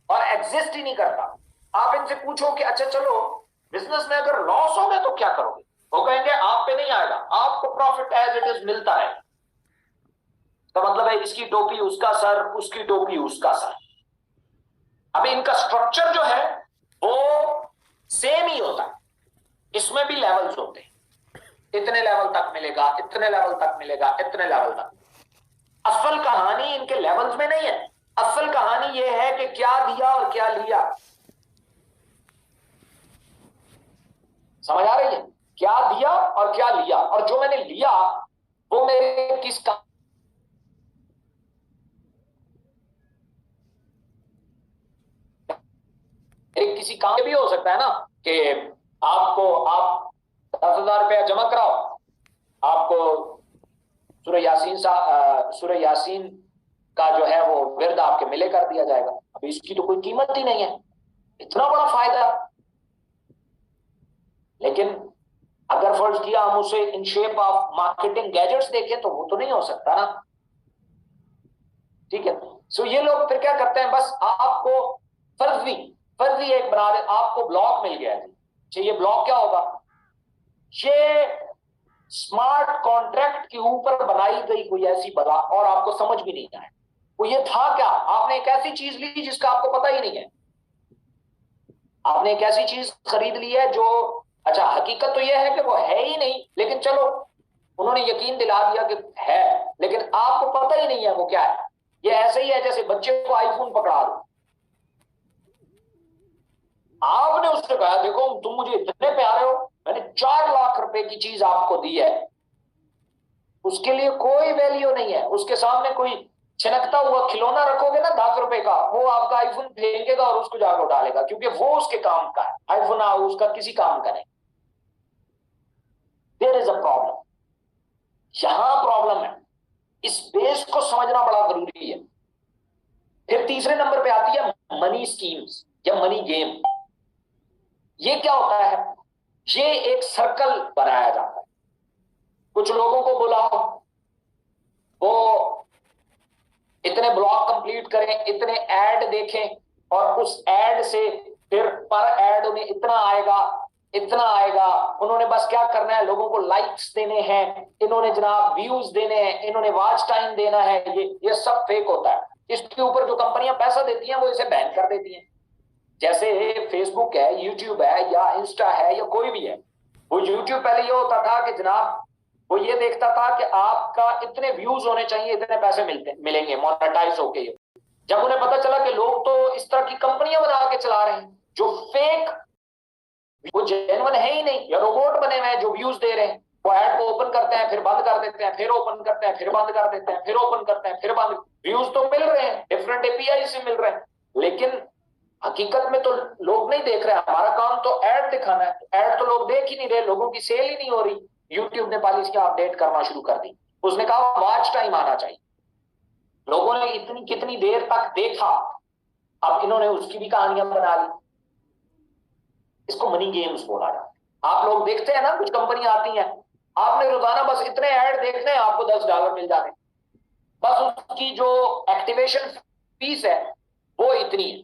और एग्जिस्ट ही नहीं करता। आप इनसे पूछो कि अच्छा चलो बिजनेस में अगर लॉस हो गया तो क्या करोगे, वो कहेंगे आप पे नहीं आएगा, आपको प्रॉफिट एज इट इज मिलता है। तो मतलब है इसकी टोपी उसका सर, उसकी टोपी उसका सर। अब इनका स्ट्रक्चर जो है वो सेम ही होता है, इसमें भी लेवल्स होते हैं। इतने लेवल तक मिलेगा, इतने लेवल तक मिलेगा, इतने लेवल तक। असल कहानी इनके लेवल्स में नहीं है, असल कहानी यह है कि क्या दिया और क्या लिया। समझ आ रही है? क्या दिया और क्या लिया, और जो मैंने लिया वो मेरे किस काम, मेरे किसी काम भी हो सकता है ना, कि आप 10,000 रुपया जमा कराओ, आपको सूरह यासीन का जो है वो विर्द आपके मिले कर दिया जाएगा। अभी इसकी तो कोई कीमत ही नहीं है, इतना बड़ा फायदा। लेकिन अगर फर्ज किया हम उसे in shape of marketing gadgets देखें तो वो तो नहीं हो सकता ना। ठीक है, सो ये लोग फिर क्या करते हैं, बस आपको फर्जी एक बना दे, आपको ब्लॉक मिल गया है। अच्छा, ये ब्लॉक क्या होगा? ये स्मार्ट कॉन्ट्रैक्ट के ऊपर बनाई गई कोई ऐसी बला, और आपको समझ भी नहीं आए वो ये था क्या। आपने एक ऐसी चीज ली जिसका आपको पता ही नहीं है, आपने एक ऐसी चीज खरीद ली है जो, अच्छा हकीकत तो यह है कि वो है ही नहीं, लेकिन चलो उन्होंने यकीन दिला दिया कि है, लेकिन आपको पता ही नहीं है वो क्या है। ये ऐसे ही है जैसे बच्चे को आईफोन पकड़ा दो, आपने उससे कहा देखो तुम मुझे इतने प्यारे हो, मैंने 4 लाख रुपए की चीज आपको दी है, उसके लिए कोई वैल्यू नहीं है। उसके सामने कोई छिनकता हुआ खिलौना रखोगे ना 10 रुपए का, वो आपका आईफोन फेंकेगा और उसको जाकर उठा लेगा, क्योंकि वो उसके काम का है, आईफोन उसका किसी काम का नहीं। देयर इज अ प्रॉब्लम, यहां प्रॉब्लम है, इस बेस को समझना बड़ा जरूरी है। फिर तीसरे नंबर पे आती है मनी स्कीम्स या मनी गेम। ये क्या होता है? ये एक सर्कल बनाया जाता है, कुछ लोगों को बुलाओ, वो इतने ब्लॉक कंप्लीट करें, इतने ऐड देखें, और उस ऐड से फिर पर ऐड उन्हें इतना आएगा, इतना आएगा। उन्होंने बस क्या करना है, लोगों को लाइक्स देने हैं, इन्होंने जनाब व्यूज देने हैं, इन्होंने वॉच टाइम देना है। ये सब फेक होता है। इसके ऊपर जो कंपनियां पैसा देती हैं वो इसे बैन कर देती हैं। जैसे फेसबुक है, यूट्यूब है, या इंस्टा है, या कोई भी है। वो यूट्यूब पहले ये होता था कि जनाब वो ये देखता था कि आपका इतने व्यूज होने चाहिए, इतने पैसे मिलेंगे मोनेटाइज होके। जब उन्हें पता चला कि लोग तो इस तरह की कंपनियां बना के चला रहे हैं जो फेक, वो जेन्युइन है ही नहीं, या रोबोट बने हुए हैं जो व्यूज दे रहे हैं, वो ऐड को ओपन करते हैं, फिर बंद कर देते हैं, फिर ओपन करते हैं, फिर बंद कर देते हैं, फिर ओपन करते हैं, फिर बंद। व्यूज तो मिल रहे हैं, डिफरेंट एपीआई से मिल रहे हैं, लेकिन हकीकत में तो लोग नहीं देख रहे। हमारा काम तो ऐड दिखाना है, ऐड तो लोग देख ही नहीं रहे, लोगों की सेल ही नहीं हो रही। यूट्यूब ने पॉलिसी अपडेट करना शुरू कर दी, उसने कहा वॉच टाइम आना चाहिए। लोगों ने इतनी कितनी देर तक देखा, अब इन्होंने उसकी भी कहानियां बना ली। इसको मनी गेम्स बोला जाता है। आप लोग देखते हैं ना, कुछ कंपनी आती हैं, आपने रोजाना बस इतने ऐड देखने हैं, आपको $10 मिल जाते हैं, बस उसकी जो एक्टिवेशन फीस है वो इतनी है,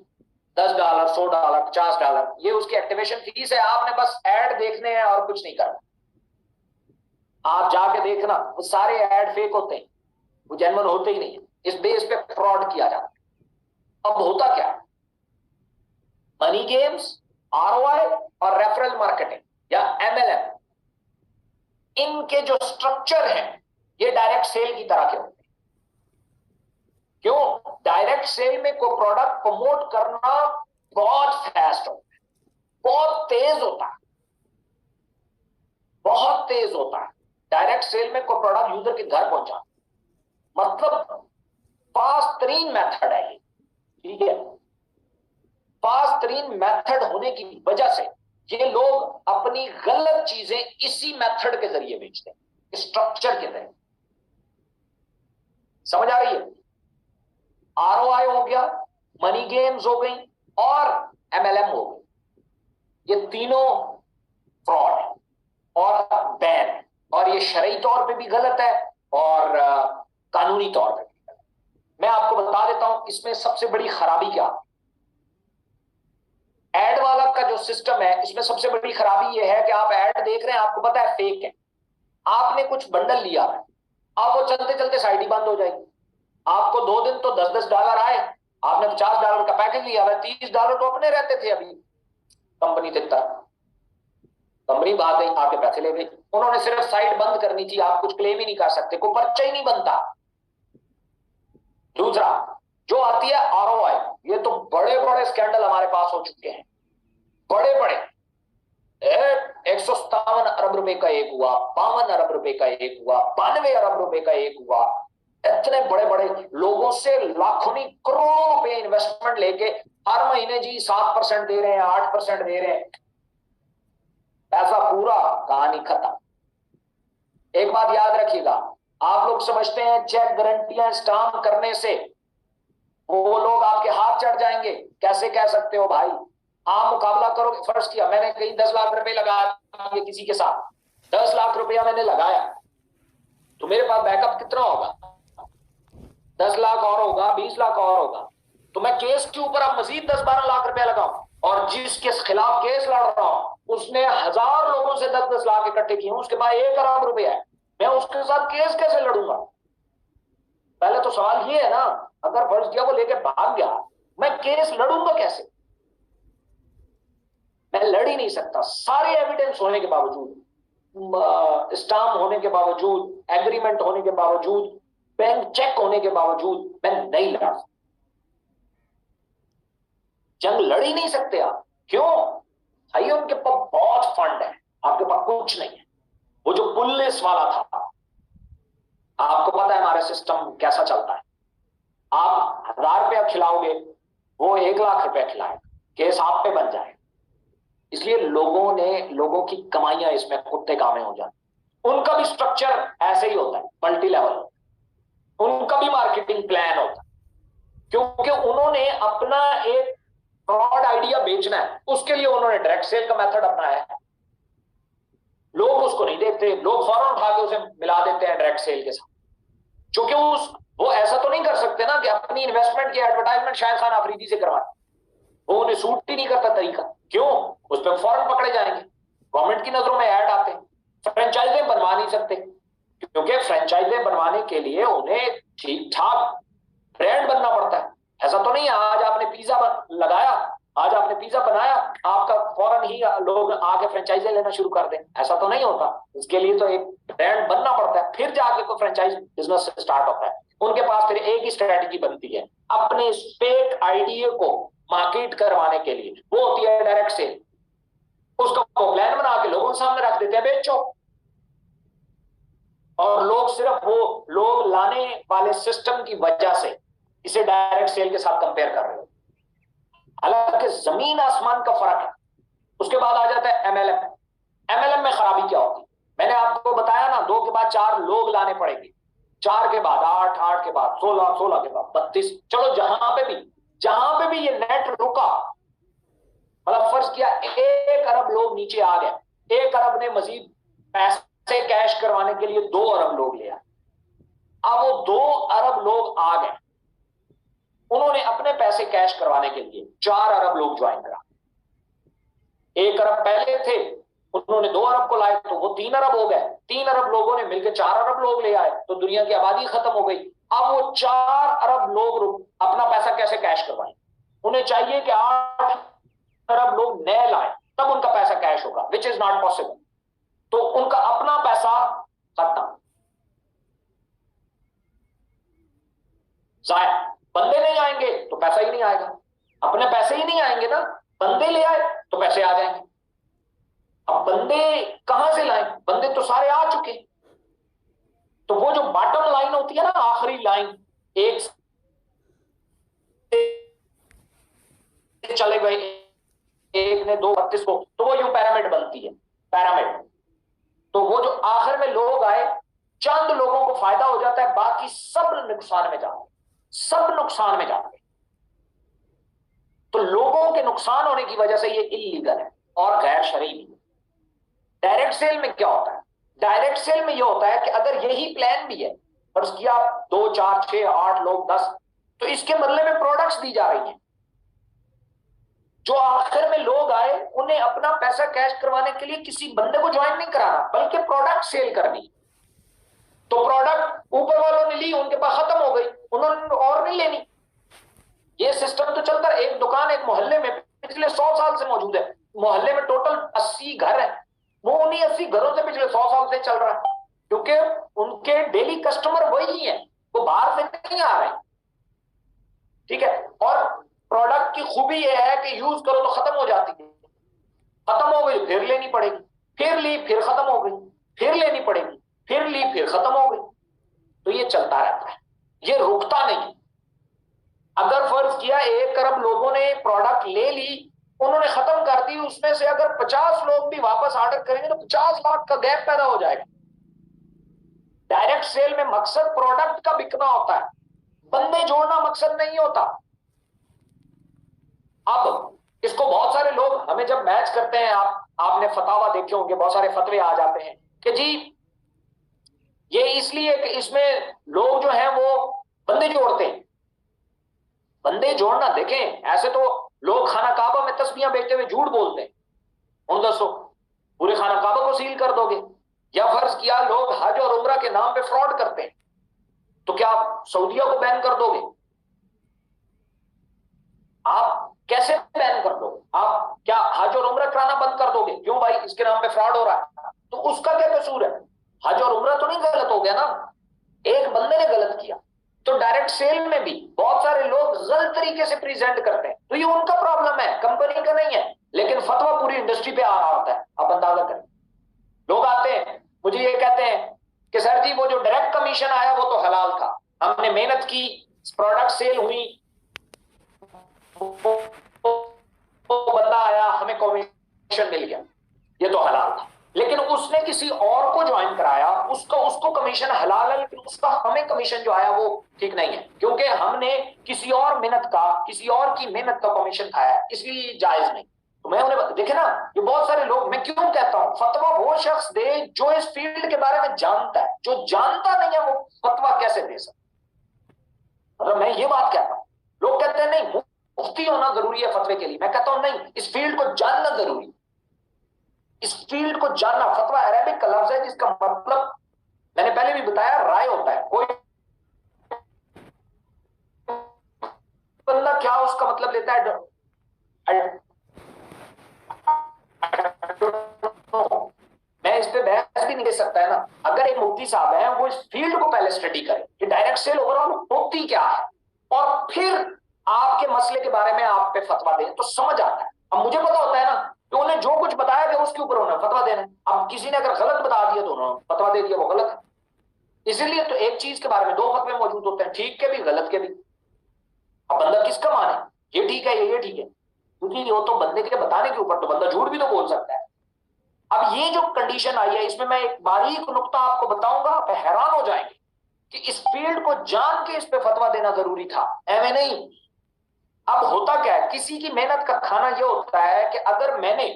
$10, $100, $50, ये उसकी एक्टिवेशन फीस है। आपने बस ऐड देखने हैं और कुछ नहीं करना। आप जाके देखना, वो सारे ऐड फेक होते हैं, वो जेन्युइन होते ही नहीं है। इस बेस पे फ्रॉड किया जाता है। अब होता क्या है? मनी गेम्स, आरओआई और रेफरल मार्केटिंग या एमएलएम, इनके जो स्ट्रक्चर हैं ये डायरेक्ट सेल की तरह के होते हैं। क्यों? डायरेक्ट सेल में कोई प्रोडक्ट प्रमोट करना बहुत फास्ट होता है, बहुत तेज होता है, बहुत तेज होता है। डायरेक्ट सेल में कोई प्रोडक्ट यूजर के घर पहुंचा, मतलब फास्ट तरीन मेथड है ये। ठीक है, फास्ट तरीन मेथड होने की वजह से ये लोग अपनी गलत चीजें इसी मेथड के जरिए बेचते हैं, स्ट्रक्चर के जरिए। समझ आ रही है? आरओआई हो गया, मनी गेम्स हो गई और एमएलएम हो गई, ये तीनों फ्रॉड है और बैन है, और ये शरई तौर पे भी गलत है और कानूनी तौर पे भी गलत है। मैं आपको बता देता हूं इसमें सबसे बड़ी खराबी क्या। एड वाला का जो सिस्टम है, इसमें सबसे बड़ी खराबी यह है कि आप ऐड देख रहे हैं, आपको पता है फेक है, आपने कुछ बंडल लिया है, अब वो चलते चलते साइड ही बंद हो जाएगी। आपको 2 दिन तो $10 आए, आपने $50 का पैकेज लिया है, $30 तो अपने रहते थे, अभी कंपनी देता, कंपनी भाग गई, आपके पैसे ले गई। उन्होंने सिर्फ साइट बंद करनी थी, आप कुछ क्लेम ही नहीं कर सकते, कोई पर्चा ही नहीं बनता। दूसरा जो आती है आरओआई, ये तो बड़े बड़े स्कैंडल हमारे पास हो चुके हैं, बड़े बड़े। 157 अरब रुपए का एक हुआ, 52 अरब रुपए का एक हुआ, 92 अरब रुपए का एक हुआ। इतने बड़े बड़े लोगों से लाखों नहीं करोड़ों रुपए इन्वेस्टमेंट लेके हर महीने जी 7% दे रहे हैं, 8% दे रहे हैं, पैसा पूरा, कहानी खत्म। एक बात याद रखिएगा, आप लोग समझते हैं चेक गारंटियां स्टाम्प करने से वो लोग आपके हाथ चढ़ जाएंगे, कैसे कह सकते हो भाई? आप मुकाबला करोगे, फर्ज किया मैंने कहीं 10 लाख रुपए लगा दिए किसी के साथ, 10 लाख रुपया मैंने लगाया, तो मेरे पास बैकअप कितना होगा? 10 लाख और होगा, 20 लाख और होगा, तो मैं केस के ऊपर अब मजीद 10-12 लाख रुपया लगाऊं, और जिसके खिलाफ केस लड़ रहा हूं उसने 1000 लोगों से 10-10 लाख इकट्ठे किए, उसके पास 1 अरब रुपया है, मैं उसके साथ केस कैसे लड़ूंगा? पहले तो सवाल ये है ना, अगर फर्ज किया वो लेके भाग गया, मैं केस लड़ूंगा कैसे? मैं लड़ ही नहीं सकता। सारे एविडेंस होने के बावजूद, स्टाम्प होने के बावजूद, एग्रीमेंट होने के बावजूद, बैंक चेक होने के बावजूद मैं नहीं लड़ा सकता। जंग लड़ ही नहीं सकते आप। क्यों भाई? उनके पास बहुत फंड है, आपके पास कुछ नहीं है। वो जो पुलिस वाला था, आपको पता है हमारा सिस्टम कैसा चलता है, आप 1000 रुपया खिलाओगे, वो 1 लाख रुपया खिलाएगा, केस आप पे बन जाएगा। इसलिए लोगों की कमाइयां इसमें कुत्ते कामे हो जाती। उनका भी स्ट्रक्चर ऐसे ही होता है, मल्टी लेवल, उनका भी मार्केटिंग प्लान होता है, क्योंकि उन्होंने अपना एक फ्रॉड आइडिया बेचना है, उसके लिए उन्होंने डायरेक्ट सेल का मेथड अपनाया है। लोग उसको नहीं देखते, लोग फौरन उठा के उसे मिला देते हैं डायरेक्ट सेल के साथ, क्योंकि वो ऐसा तो नहीं कर सकते ना कि अपनी इन्वेस्टमेंट की एडवर्टाइजमेंट शायद खान अफरीदी से करवाए, वो उन्हें सूट ही नहीं करता तरीका। क्यों? उस पर फौरन पकड़े जाएंगे, गवर्नमेंट की नजरों में ऐड आते हैं। फ्रेंचाइजें बनवा नहीं सकते, क्योंकि फ्रेंचाइजें बनवाने के लिए उन्हें ठीक ठाक ब्रांड बनना पड़ता है। ऐसा तो नहीं है आज आपने पिज्जा लगाया, आज आपने पिज्जा बनाया, आपका फौरन ही लोग आके फ्रेंचाइजी लेना शुरू कर दें, ऐसा तो नहीं होता। इसके लिए तो एक ब्रांड बनना पड़ता है, फिर जाके कोई फ्रेंचाइज बिजनेस स्टार्ट होता है। उनके पास फिर एक ही स्ट्रेटेजी बनती है अपने फेक आइडिया को मार्केट करवाने के लिए, वो होती है डायरेक्ट सेल। उसका वो प्लान बना के लोगों के सामने रख देते हैं, बेचो। और लोग सिर्फ वो लोग लाने वाले सिस्टम की वजह से इसे डायरेक्ट सेल के साथ कंपेयर कर रहे हो, हालांकि जमीन आसमान का फर्क है। उसके बाद आ जाता है एमएलएम। एमएलएम में खराबी क्या होती? मैंने आपको बताया ना, 2 के बाद 4 लोग लाने पड़ेंगे, 4 के बाद 8, 8 के बाद 16, 16 के बाद 32। चलो जहां पे भी ये नेट रुका, मतलब फर्ज किया 1 अरब लोग नीचे आ गए, 1 अरब ने मजीद पैसे कैश करवाने के लिए 2 अरब लोग लिया, अब वो 2 अरब लोग आ गए, उन्होंने अपने पैसे कैश करवाने के लिए 4 अरब लोग ज्वाइन करा। 1 अरब पहले थे, उन्होंने 2 अरब को लाए तो वो 3 अरब हो गए, 3 अरब लोगों ने मिलकर 4 अरब लोग ले आए, तो दुनिया की आबादी खत्म हो गई। अब वो 4 अरब लोग अपना पैसा कैसे कैश करवाएं? उन्हें चाहिए कि 8 अरब लोग नए लाए, तब उनका पैसा कैश होगा, विच इज नॉट पॉसिबल। तो उनका अपना पैसा खत्म, जाए। बंदे नहीं आएंगे तो पैसा ही नहीं आएगा, अपने पैसे ही नहीं आएंगे ना, बंदे ले आए तो पैसे आ जाएंगे। अब बंदे कहां से लाएं? बंदे तो सारे आ चुके। तो वो जो बॉटम लाइन होती है ना, आखिरी लाइन, एक चले गए, एक ने 2 32 को, तो वो यूं पिरामिड बनती है, पिरामिड। तो वो जो आखिर में लोग आए, चंद लोगों को फायदा हो जाता है, बाकी सब नुकसान में जाते, सब नुकसान में जाते। तो लोगों के नुकसान होने की वजह से ये इल्लीगल है और गैर शरई भी। डायरेक्ट सेल में क्या होता है? डायरेक्ट सेल में ये होता है कि अगर यही प्लान भी है और उसकी आप 2, 4, 6, 8 लोग 10, तो इसके बदले में प्रोडक्ट्स दी जा रही हैं। जो आखिर में लोग आए, उन्हें अपना पैसा कैश करवाने के लिए किसी बंदे को ज्वाइन नहीं कराना, बल्कि प्रोडक्ट सेल करनी। तो प्रोडक्ट ऊपर वालों ने ली, उनके पास खत्म हो गई, उन्होंने और नहीं लेनी। ये सिस्टम तो चलता है। एक दुकान एक मोहल्ले में पिछले 100 साल से मौजूद है, मोहल्ले में टोटल 80 घर है, वो उन्हीं 80 घरों से पिछले 100 साल से चल रहा है, क्योंकि उनके डेली कस्टमर वही है, वो बाहर से नहीं आ रहे। ठीक है, और प्रोडक्ट की खूबी यह है कि यूज करो तो खत्म हो जाती है, खत्म हो गई फिर लेनी पड़ेगी, फिर ली फिर खत्म हो गई, फिर लेनी पड़ेगी, फिर ली फिर खत्म हो गई। तो ये चलता रहता है, ये रुकता नहीं। अगर फर्ज किया 1 अरब लोगों ने प्रोडक्ट ले ली, उन्होंने खत्म कर दी, उसमें से अगर 50 लोग भी वापस ऑर्डर करेंगे तो 50 लाख का गैप पैदा हो जाएगा। डायरेक्ट सेल में मकसद प्रोडक्ट का बिकना होता है, बंदे जोड़ना मकसद नहीं होता। अब इसको बहुत सारे लोग हमें जब मैच करते हैं, आपने फतावा देखे होंगे, बहुत सारे फतवे आ जाते हैं कि जी ये इसलिए कि इसमें लोग जो हैं वो बंदे जोड़ते हैं। बंदे जोड़ना देखें, ऐसे तो लोग खाना काबा में तस्बीहां बेचते हुए झूठ बोलते हैं, उन दसो पूरे खाना काबा को सील कर दोगे? या फर्ज किया लोग हज और उम्रा के नाम पे फ्रॉड करते हैं, तो क्या आप सऊदिया को बैन कर दोगे? आप कैसे बैन कर दोगे? आप क्या हज और उम्रा कराना बंद कर दोगे? क्यों भाई, इसके नाम पे फ्रॉड हो रहा है, तो उसका क्या कसूर है? हज और उम्रा तो नहीं गलत हो गया ना, एक बंदे ने गलत किया। तो डायरेक्ट सेल में भी बहुत सारे लोग गलत तरीके से प्रेजेंट करते हैं, तो ये उनका प्रॉब्लम है, कंपनी का नहीं है। लेकिन फतवा पूरी इंडस्ट्री पे आ रहा होता है, आप अंदाजा करें। लोग आते हैं मुझे ये कहते हैं कि सर जी वो जो डायरेक्ट कमीशन आया वो तो हलाल था, हमने मेहनत की, प्रोडक्ट सेल हुई, वो बंदा आया, हमें कमीशन मिल गया, ये तो हलाल था। लेकिन उसने किसी और को ज्वाइन कराया, उसको कमीशन हलाल है, लेकिन उसका हमें कमीशन जो आया वो ठीक नहीं है, क्योंकि हमने किसी और किसी और की मेहनत का कमीशन खाया है, इसलिए जायज नहीं। तो मैं उन्हें देखे ना, ये बहुत सारे लोग, मैं क्यों कहता हूं फतवा वो शख्स दे जो इस फील्ड के बारे में जानता है, जो जानता नहीं है वो फतवा कैसे दे सकता? मतलब मैं ये बात कहता हूं, लोग कहते हैं नहीं मुफ्ती होना जरूरी है फतवे के लिए, मैं कहता हूं नहीं, इस फील्ड को जानना जरूरी, इस फील्ड को जानना। फतवा अरबिक का लफ्ज है जिसका मतलब मैंने पहले भी बताया राय होता है। कोई बंदा क्या उसका मतलब लेता है, मैं इस पे बहस भी नहीं दे सकता है ना। अगर एक मुफ्ती साहब है वो इस फील्ड को पहले स्टडी करें कि डायरेक्ट सेल ओवरऑल होती क्या है, और फिर आपके मसले के बारे में आप पे फतवा दें तो समझ आता है। अब मुझे पता होता है ना कि उन्हें जो कुछ बताया गया उसके ऊपर उन्हें फतवा देना है। अब किसी ने अगर गलत बता दिया तो उन्होंने फतवा दे दिया, वो गलत है। इसीलिए तो एक चीज के बारे में 2 फतवे मौजूद होते हैं, ठीक के भी गलत के भी। अब बंदा किसका माने, ये ठीक है ये ठीक है, क्योंकि वो तो बंदे के बताने के ऊपर, तो बंदा झूठ भी तो बोल सकता है। अब ये जो कंडीशन आई है, इसमें मैं एक बारीक नुक्ता आपको बताऊंगा, आप हैरान हो जाएंगे कि इस फील्ड को जान के इस पे फतवा देना जरूरी था, एवं नहीं। अब होता क्या है, किसी की मेहनत का खाना ये होता है कि अगर मैंने,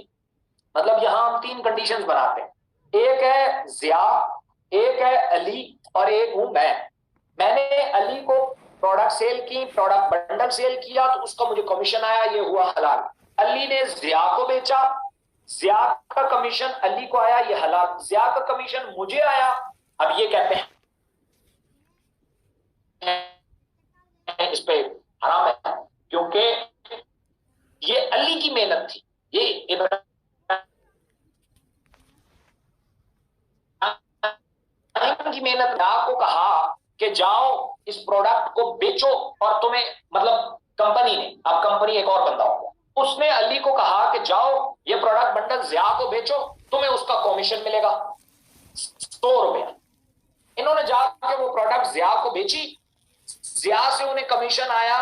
मतलब यहां हम 3 कंडीशंस बनाते हैं, एक है जिया, एक है अली, और एक हूं मैंने अली को प्रोडक्ट सेल की, प्रोडक्ट बंडल सेल किया, तो उसका मुझे कमीशन आया, ये हुआ हलाल। अली ने जिया को बेचा, जिया का कमीशन अली को आया, ये हलाल। जिया का कमीशन मुझे आया, अब ये कहते हैं इस पे हराम है, क्योंकि ये अली की मेहनत थी, ये इब्राहिम की मेहनत। को कहा कि जाओ इस प्रोडक्ट को बेचो, और तुम्हें, मतलब कंपनी ने, अब कंपनी एक और बंदा होगा, उसने अली को कहा कि जाओ ये प्रोडक्ट बंडल जिया को बेचो, तुम्हें उसका कमीशन मिलेगा 100 रुपया। इन्होंने जाकर वो प्रोडक्ट जिया को बेची, जिया से उन्हें कमीशन आया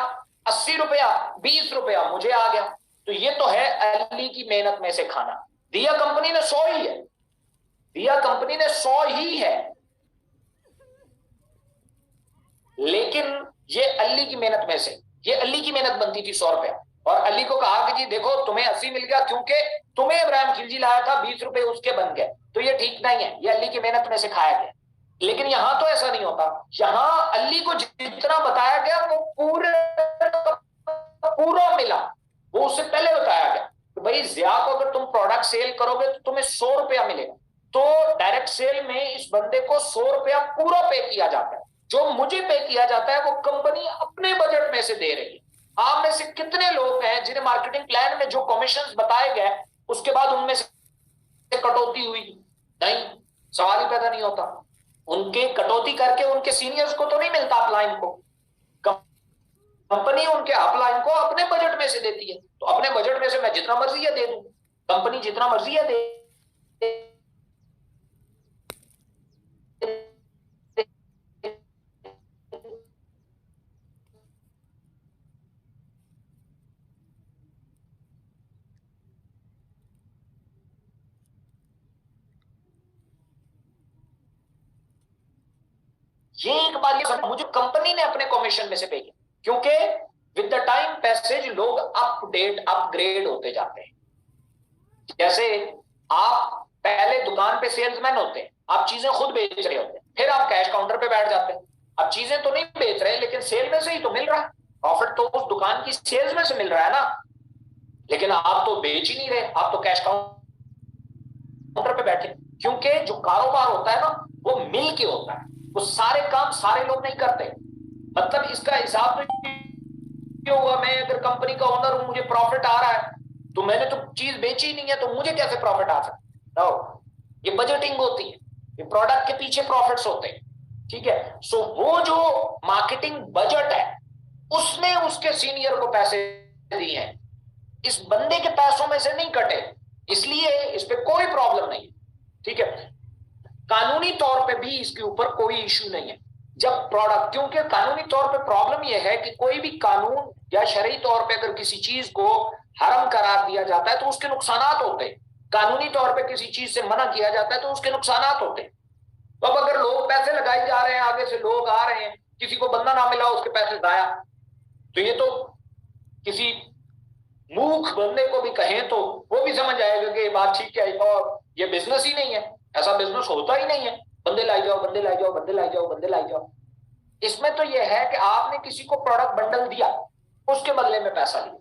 80 रुपया, 20 रुपया मुझे आ गया। तो ये तो है अली की मेहनत में से खाना। दिया कंपनी ने 100 ही है, दिया कंपनी ने 100 ही है, लेकिन ये अली की मेहनत में से, ये अली की मेहनत बनती थी 100 रुपया, और अली को कहा कि जी देखो तुम्हें 80 मिल गया, क्योंकि तुम्हें इब्राहिम खिलजी लाया था, 20 रुपए उसके बन गए, तो ये ठीक नहीं है, ये अली की मेहनत में से खाया गया। लेकिन यहां तो ऐसा नहीं होता, यहां अली को जितना बताया गया वो पूरा मिला, वो उससे पहले बताया गया कि भाई जिया को अगर तुम प्रोडक्ट सेल करोगे तो तुम्हें 100 रुपया मिलेगा। तो डायरेक्ट सेल में इस बंदे को 100 रुपया पूरा पे किया जाता है, जो मुझे पे किया जाता है वो कंपनी अपने बजट में से दे रही है। आप में से कितने लोग हैं जिन्हें मार्केटिंग प्लान में जो कमीशन बताए गए उसके बाद उनमें से कटौती हुई? नहीं, सवाल ही पैदा नहीं होता। उनके कटौती करके उनके सीनियर्स को तो नहीं मिलता अपलाइन को, कंपनी उनके अपलाइन को अपने बजट में से देती है। तो अपने बजट में से मैं जितना मर्जी है दे दूं, कंपनी जितना मर्जी है दे। ये एक बार ये मुझे कंपनी ने अपने कमीशन में से पे किया, क्योंकि विद द टाइम पैसेज लोग अपडेट अपग्रेड होते जाते हैं। जैसे आप पहले दुकान पे सेल्समैन होते हैं, आप चीजें खुद बेच रहे होते हैं, फिर आप कैश काउंटर पे बैठ जाते हैं। अब चीजें तो नहीं बेच रहे, लेकिन सेल में से ही तो मिल रहा है, प्रॉफिट तो उस दुकान की सेल्स में से मिल रहा है ना। लेकिन आप तो बेच ही नहीं रहे, आप तो कैश काउंटर पे बैठे, क्योंकि जो कारोबार होता है ना वो मिल के होता है, वो सारे काम सारे लोग नहीं करते। मतलब इसका हिसाब तो हुआ, मैं अगर कंपनी का ओनर हूं, मुझे प्रॉफिट आ रहा है, तो मैंने तो चीज बेची ही नहीं है, तो मुझे कैसे प्रॉफिट आ सकता है? ये बजटिंग होती है, ये प्रोडक्ट के पीछे प्रॉफिट्स होते हैं, ठीक है। सो वो जो मार्केटिंग बजट है, उसने उसके सीनियर को पैसे दिए हैं, इस बंदे के पैसों में से नहीं कटे, इसलिए इस पे कोई प्रॉब्लम नहीं, ठीक है। कानूनी तौर पे भी इसके ऊपर कोई इश्यू नहीं है जब प्रोडक्ट, क्योंकि कानूनी तौर पे प्रॉब्लम यह है कि कोई भी कानून या शरई तौर पे अगर किसी चीज को हराम करार दिया जाता है तो उसके नुकसानात होते हैं। कानूनी तौर पे किसी चीज से मना किया जाता है तो उसके नुकसानात होते हैं। तो अब अगर लोग पैसे लगाए जा रहे हैं, आगे से लोग आ रहे हैं, किसी को बंदा ना मिला, उसके पैसे जाया, तो ये तो किसी मूर्ख बंदे को भी कहें तो वो भी समझ आएगा कि ये बात ठीक है, और ये बिजनेस ही नहीं है, ऐसा बिजनेस होता ही नहीं है। बंदे लाई जाओ, बंदे लाई जाओ, बंदे लाई जाओ, बंदे लाई जाओ। इसमें तो ये है कि आपने किसी को प्रोडक्ट बंडल दिया, उसके बदले में पैसा लिया।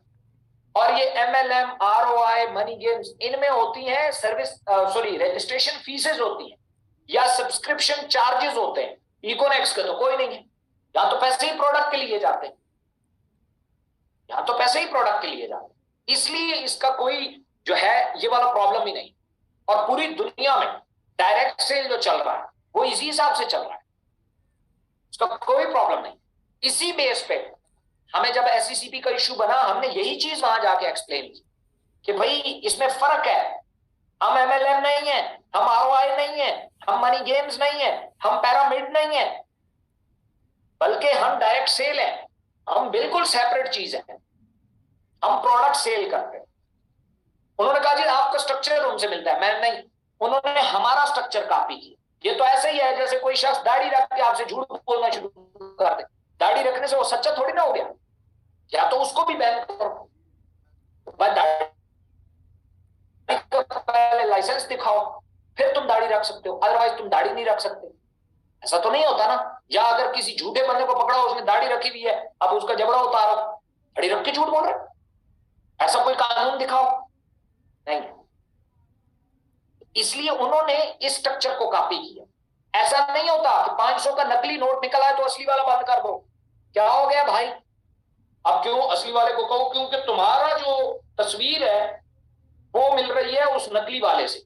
और ये MLM, ROI, मनी गेम्स, इनमें होती है सर्विस सॉरी रजिस्ट्रेशन फीसेज होती है या सब्सक्रिप्शन चार्जेस होते हैं। इकोनेक्स का तो कोई नहीं है, या तो पैसे ही प्रोडक्ट के लिए जाते हैं, या तो पैसे ही प्रोडक्ट के लिए जाते हैं, इसलिए इसका कोई जो है ये वाला प्रॉब्लम ही नहीं। और पूरी दुनिया में डायरेक्ट सेल जो चल रहा है वो इसी हिसाब से चल रहा है, इसका कोई प्रॉब्लम नहीं। इसी बेस पे हमें जब SECP का इश्यू बना, हमने यही चीज वहां जाके एक्सप्लेन की कि भाई इसमें फर्क है, हम MLM नहीं है, हम ROI नहीं है, हम मनी गेम्स नहीं है, हम पैरामिड नहीं है, बल्कि हम डायरेक्ट सेल है, हम बिल्कुल सेपरेट चीज है, हम प्रोडक्ट सेल करते हैं। उन्होंने कहा जी आपका स्ट्रक्चर उनसे मिलता है, मैं नहीं, उन्होंने हमारा स्ट्रक्चर कॉपी किया। ये तो ऐसे ही है जैसे कोई शख्स दाढ़ी रख के आपसे झूठ बोलना शुरू कर दे, दाढ़ी रखने से वो सच्चा थोड़ी ना हो गया, या तो उसको भी बैन करो, पहले लाइसेंस दिखाओ फिर तुम दाढ़ी रख सकते हो, अदरवाइज तुम दाढ़ी नहीं रख सकते। ऐसा तो नहीं होता ना। या अगर किसी झूठे बंदे को पकड़ा, उसने दाढ़ी रखी हुई है, अब उसका जबड़ा उतारो, दाढ़ी रख के झूठ बोल रहे, ऐसा कोई कानून दिखाओ, नहीं। इसलिए उन्होंने इस स्ट्रक्चर को कॉपी किया। ऐसा नहीं होता कि 500 का नकली नोट निकला है तो असली वाला बंद कर दो, क्या हो गया भाई? अब क्यों असली वाले को कहो? क्योंकि तुम्हारा जो तस्वीर है वो मिल रही है उस नकली वाले से,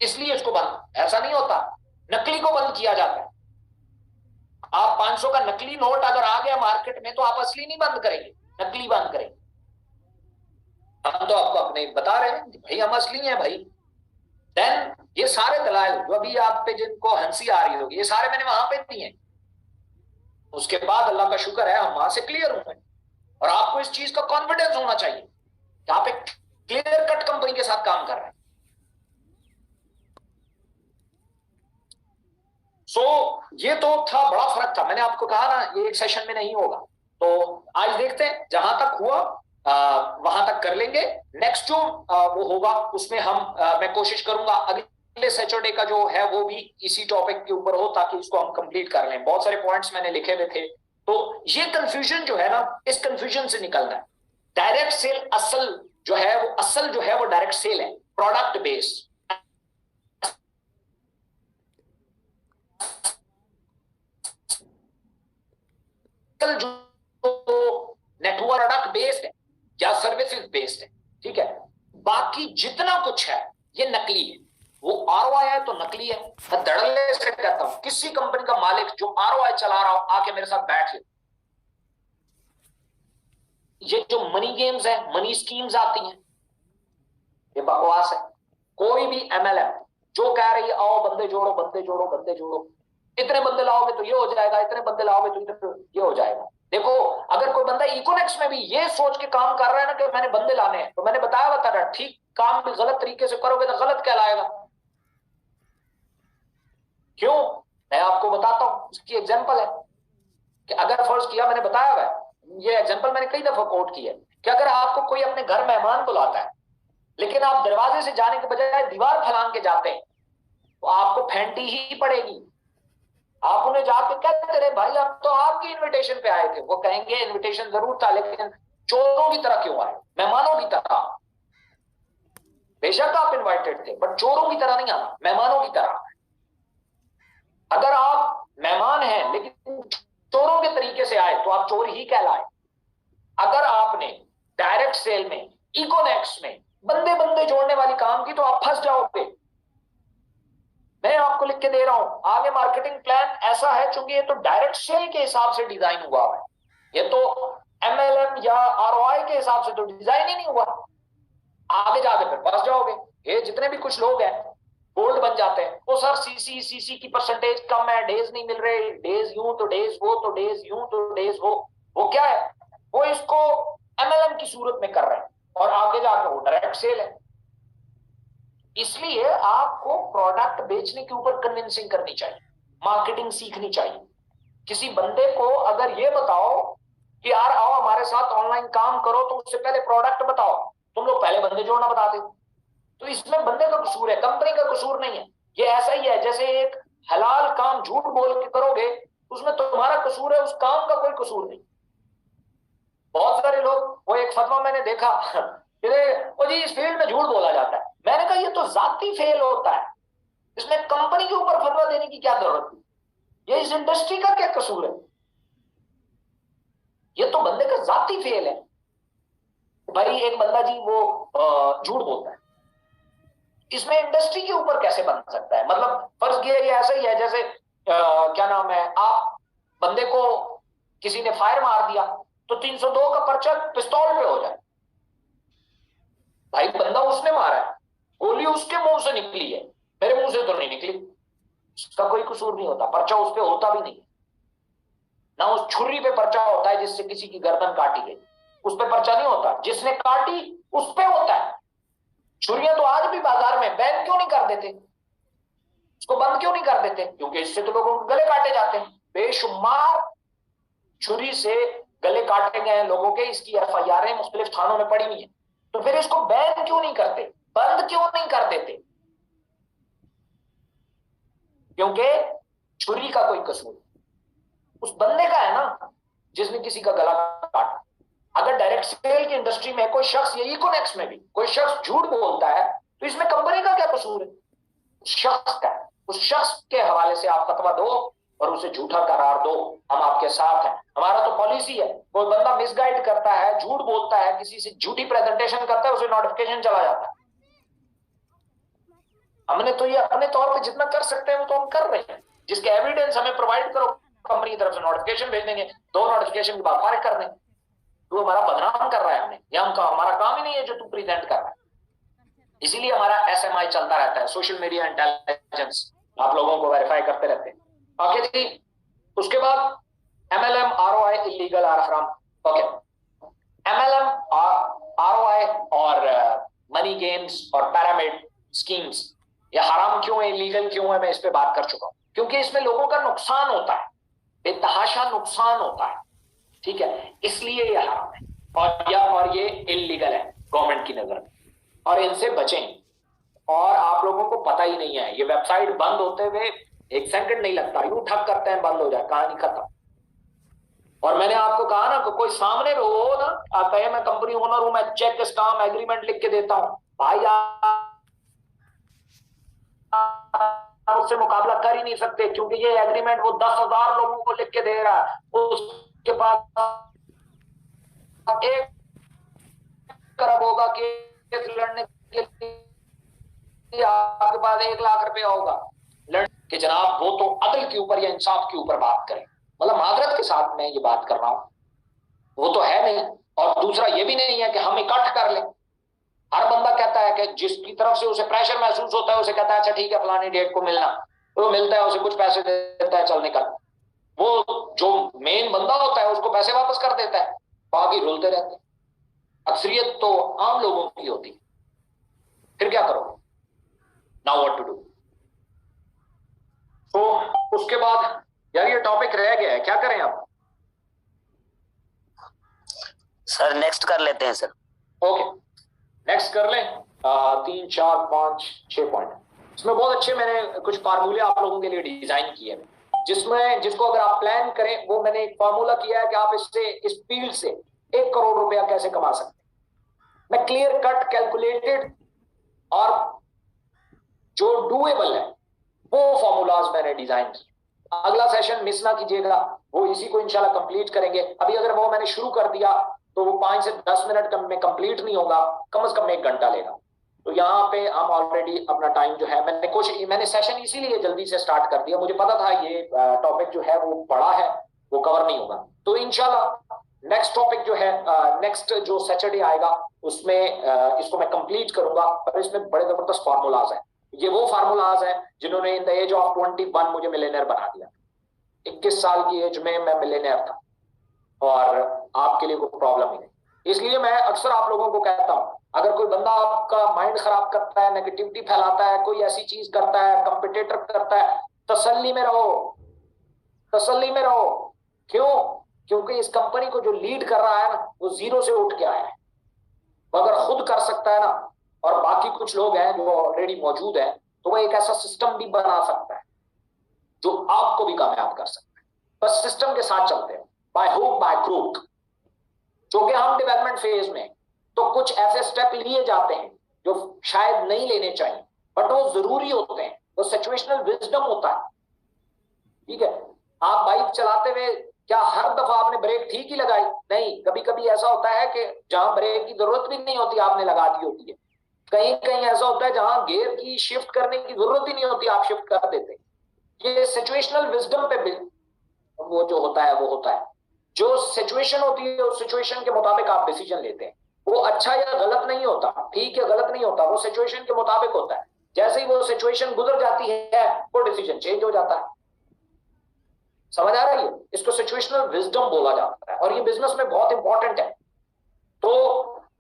इसलिए इसको बंद। ऐसा नहीं होता, नकली को बंद किया जाता है। आप 500 का नकली नोट अगर आ गया मार्केट में तो आप असली नहीं बंद करेंगे, नकली बंद करेंगे। हम तो आपको अपने बता रहे हैं भाई हम असली हैं भाई। देन ये सारे दलाल जो अभी आप पे जिनको हंसी आ रही होगी, ये सारे मैंने वहां पे दिए। उसके बाद अल्लाह का शुक्र है हम वहां से क्लियर हुए, और आपको इस चीज का कॉन्फिडेंस होना चाहिए कि आप एक क्लियर कट कंपनी के साथ काम कर रहे हैं। सो ये तो था, बड़ा फर्क था। मैंने आपको कहा ना ये एक सेशन में नहीं होगा, तो आज देखते हैं जहां तक हुआ वहां तक कर लेंगे। नेक्स्ट जो वो होगा उसमें मैं कोशिश करूंगा अगले सैटरडे का जो है वो भी इसी टॉपिक के ऊपर हो, ताकि इसको हम कंप्लीट कर लें। बहुत सारे पॉइंट्स मैंने लिखे हुए थे, तो ये कंफ्यूजन जो है ना, इस कंफ्यूजन से निकलना है। डायरेक्ट सेल असल जो है वो डायरेक्ट सेल है, प्रोडक्ट बेस्ड। जो नेटवर्क प्रोडक्ट बेस्ड है या सर्विसेज बेस्ड है, ठीक है। बाकी जितना कुछ है ये नकली है, वो आरओआई है तो नकली है। मैं धड़ल्ले से कहता हूं, किसी कंपनी का मालिक जो आरओआई चला रहा हो आके मेरे साथ बैठ ले। ये जो मनी गेम्स है, मनी स्कीम्स आती हैं, ये बकवास है। कोई भी एमएलएम जो कह रही है आओ बंदे जोड़ो बंदे जोड़ो बंदे जोड़ो, इतने बंदे लाओगे तो ये हो जाएगा, इतने बंदे लाओगे तो इधर ये हो जाएगा। देखो, अगर कोई बंदा इकोनेक्स में भी ये सोच के काम कर रहा है ना कि मैंने बंदे लाने हैं, तो मैंने बताया था ठीक काम भी गलत तरीके से करोगे तो गलत कहलाएगा। क्यों? मैं आपको बताता हूं, इसकी एग्जांपल है कि अगर फर्ज किया, मैंने बताया हुआ है, ये एग्जांपल मैंने कई दफा कोट की है कि अगर आपको कोई अपने घर मेहमान बुलाता है, लेकिन आप दरवाजे से जाने के बजाय दीवार फैलान के जाते हैं, तो आपको फेंटी ही पड़ेगी। आप उन्हें जाके कहते रहे भाई हम तो आपकी इनविटेशन पे आए थे, वो कहेंगे इनविटेशन जरूर था लेकिन चोरों की तरह क्यों आए, मेहमानों की तरह। बेशक आप इनवाइटेड थे, बट चोरों की तरह नहीं आना, मेहमानों की तरह। अगर आप मेहमान हैं लेकिन चोरों के तरीके से आए तो आप चोर ही कहलाए। अगर आपने डायरेक्ट सेल में, इकोनेक्स में बंदे बंदे जोड़ने वाली काम की तो आप फंस जाओगे। मैं आपको लिख के दे रहा हूं, आगे मार्केटिंग प्लान ऐसा है, चूंकि ये तो डायरेक्ट सेल के हिसाब से डिजाइन हुआ है, ये तो एमएलएम या आरओआई के हिसाब से तो डिजाइन ही नहीं हुआ। आगे जाके फिर फंस जाओगे। ये जितने भी कुछ लोग हैं बोल्ड बन जाते हैं, वो सर सीसी की परसेंटेज कम है, डेज नहीं मिल रहे, डेज यूं तो डेज वो, तो डेज यूं तो डेज वो क्या है, वो इसको एमएलएम की सूरत में कर रहे हैं और आगे जाके वो डायरेक्ट सेल है। इसलिए आपको प्रोडक्ट बेचने के ऊपर कन्विंसिंग करनी चाहिए, मार्केटिंग सीखनी चाहिए। किसी बंदे को अगर ये बताओ कि यार आओ हमारे साथ ऑनलाइन काम करो, तो उससे पहले प्रोडक्ट बताओ। तुम लोग पहले बंदे जोड़ना बताते हो, तो इसमें बंदे का कसूर है, कंपनी का कसूर नहीं है। ये ऐसा ही है जैसे एक हलाल काम झूठ बोल के करोगे, उसमें तुम्हारा कसूर है, उस काम का कोई कसूर नहीं। बहुत सारे लोग, वो एक फतवा मैंने देखा वो जी इस फील्ड में झूठ बोला जाता है। मैंने कहा ये तो जाती फेल होता है, इसमें कंपनी के ऊपर फतवा देने की क्या जरूरत थी? ये इस इंडस्ट्री का क्या कसूर है? ये तो बंदे का जाती फेल है। भाई एक बंदा जी वो झूठ बोलता है, इसमें इंडस्ट्री के ऊपर कैसे बन सकता है? मतलब फर्ज किया ये ऐसा ही है जैसे क्या नाम है, आप बंदे को किसी ने फायर मार दिया तो 302 का पर्चा पिस्तौल पे हो जाए। भाई बंदा उसने मारा है, गोली उसके मुंह से निकली है, मेरे मुंह से तो नहीं निकली, उसका कोई कसूर नहीं होता, पर्चा उस पे होता भी नहीं। ना उस छुरी पे पर्चा होता है जिससे किसी की गर्दन काटी गई, उस पे पर्चा नहीं होता, जिसने काटी उस पे होता है। छुरियां तो आज भी बाजार में बैन क्यों नहीं कर देते, उसको बंद क्यों नहीं कर देते? क्योंकि इससे तो लोगों के गले काटे जाते हैं। बेशुमार छुरी से गले काटे गए हैं लोगों के, इसकी एफआईआर मुख्तलिफ थानों में पड़ी हुई है। तो फिर इसको बैन क्यों नहीं करते, बंद क्यों नहीं कर देते? क्योंकि छुरी का कोई कसूर उस बंदे का है ना जिसने किसी का गला काटा। अगर डायरेक्ट सेल की इंडस्ट्री में कोई शख्स, या इकोनेक्स में भी कोई शख्स झूठ बोलता है, तो इसमें कंपनी का क्या कसूर है? शख्स का। उस शख्स के हवाले से आप फतवा दो और उसे झूठा करार दो, हम आपके साथ हैं। हमारा तो पॉलिसी है, कोई बंदा मिसगाइड करता है, झूठ बोलता है, किसी से झूठी प्रेजेंटेशन करता है, उसे नोटिफिकेशन चला जाता है। हमने तो ये अपने तौर पे जितना कर सकते हैं वो तो हम कर रहे हैं। जिसके एविडेंस हमें प्रोवाइड करो, कंपनी की तरफ से नोटिफिकेशन भेज देंगे, 2 नोटिफिकेशन के बाद फारिग कर देंगे। तू हमारा बदनाम कर रहा है, हमें या हमारा काम ही नहीं है जो तू प्रेजेंट कर रहा है। इसीलिए हमारा एसएमआई चलता रहता है, सोशल मीडिया इंटेलिजेंस, आप लोगों को वेरीफाई करते रहते हैं। ओके जी, उसके बाद एमएलएम, आरओआई, इलीगल और हराम। ओके, एमएलएम, आरओआई और मनी गेम्स और पिरामिड स्कीम्स, ये हराम क्यों है, इलीगल क्यों है, मैं इस पे बात कर चुका हूं। क्योंकि इसमें लोगों का नुकसान होता है, बेतहाशा नुकसान होता है, ठीक है, इसलिए ये हराम है और ये इलीगल है गवर्नमेंट की नजर में, और इनसे बचें। और आप लोगों को पता ही नहीं है, ये वेबसाइट बंद होते हुए 1 सेकंड नहीं लगता, यूं ठग करते हैं, बंद हो जाए, कहानी खत्म। और मैंने आपको कहा ना, कोई सामने हो ना, आप कहे मैं कंपनी ओनर हूं, मैं चेक, स्टाम्प, एग्रीमेंट लिख के देता हूं, भाई आप उससे मुकाबला कर ही नहीं सकते, क्योंकि ये एग्रीमेंट वो 10,000 लोगों को लिख के दे रहा है, उसके पास 1 करोड़ होगा केस लड़ने के लिए, आपके पास 1 लाख रुपया होगा, कि जनाब वो तो अदल के ऊपर या इंसाफ के ऊपर बात करें। मतलब मादरत के साथ मैं ये बात कर रहा हूं, वो तो है नहीं। और दूसरा ये भी नहीं है कि हम इकट्ठ कर लें। हर बंदा कहता है कि जिसकी तरफ से उसे प्रेशर महसूस होता है उसे कहता है अच्छा ठीक है फलानी डेट को मिलना, तो मिलता है, उसे कुछ पैसे देता है, चल निकल। वो जो मेन बंदा होता है उसको पैसे वापस कर देता है, बाकी रुलते रहते हैं। अक्सरियत तो आम लोगों की होती है। फिर क्या करोगे? Now what to do? तो उसके बाद यार ये टॉपिक रह गया है, क्या करें अब? सर नेक्स्ट कर लेते हैं सर। ओके, नेक्स्ट कर लें। 3 4 5 6 पॉइंट। इसमें बहुत अच्छे मैंने कुछ फार्मूले आप लोगों के लिए डिजाइन किए हैं, जिसको अगर आप प्लान करें, वो मैंने एक फार्मूला किया है कि आप इससे, इस फील्ड से 1 करोड़ रुपया कैसे कमा सकते हैं। मैं क्लियर कट, कैलकुलेटेड और जो डूएबल है वो फॉर्मूलाज मैंने डिजाइन किए। अगला सेशन मिस ना कीजिएगा, वो इसी को इंशाल्लाह कंप्लीट करेंगे। अभी अगर वो मैंने शुरू कर दिया तो वो 5 से 10 मिनट में कंप्लीट नहीं होगा, कम से कम 1 घंटा लेगा। तो यहाँ पे हम ऑलरेडी अपना टाइम जो है, मैंने सेशन इसीलिए जल्दी से स्टार्ट कर दिया, मुझे पता था ये टॉपिक जो है वो बड़ा है, वो कवर नहीं होगा। तो इंशाल्लाह नेक्स्ट टॉपिक जो है, नेक्स्ट जो सैटरडे आएगा उसमें इसको मैं कंप्लीट करूंगा। और इसमें बड़े जबरदस्त फार्मूलाज हैं। ये वो फार्मूलाज हैं जिन्होंने इन द एज ऑफ 21 मुझे मिलियनेयर बना दिया। 21 साल की एज में मैं मिलियनेयर था और आपके लिए कोई प्रॉब्लम ही नहीं। इसलिए मैं अक्सर आप लोगों को कहता हूं, अगर कोई बंदा आपका माइंड खराब करता है, नेगेटिविटी फैलाता है, कोई ऐसी चीज करता है, कंपिटिटर करता है, तसल्ली में रहो, तसल्ली में रहो। क्यों? क्योंकि इस कंपनी को जो लीड कर रहा है ना, वो जीरो से उठ के आया है। वो अगर खुद कर सकता है ना, और बाकी कुछ लोग हैं जो ऑलरेडी मौजूद है, तो वो एक ऐसा सिस्टम भी बना सकता है जो आपको भी कामयाब कर सकता है। बस सिस्टम के साथ चलते हैं, बाय हुक बाय क्रूक। क्योंकि हम डेवलपमेंट फेज में, तो कुछ ऐसे स्टेप लिए जाते हैं जो शायद नहीं लेने चाहिए, बट वो जरूरी होते हैं। वो सिचुएशनल विजडम होता है। ठीक है, आप बाइक चलाते हुए क्या हर दफा आपने ब्रेक ठीक ही लगाई? नहीं, कभी कभी ऐसा होता है कि जहां ब्रेक की जरूरत भी नहीं होती आपने लगा दी होती है। कहीं कहीं ऐसा होता है जहां गियर की शिफ्ट करने की जरूरत ही नहीं होती, आप शिफ्ट कर देते हैं। ये सिचुएशनल विजडम पे वो जो होता है वो होता है। जो सिचुएशन होती है उस सिचुएशन के मुताबिक आप डिसीजन लेते हैं। वो अच्छा या गलत नहीं होता, ठीक या गलत नहीं होता, वो सिचुएशन के मुताबिक होता है। जैसे ही वो सिचुएशन गुजर जाती है वो डिसीजन चेंज हो जाता है। समझ आ रही है? इसको सिचुएशनल विजडम बोला जाता है और ये बिजनेस में बहुत इंपॉर्टेंट है। तो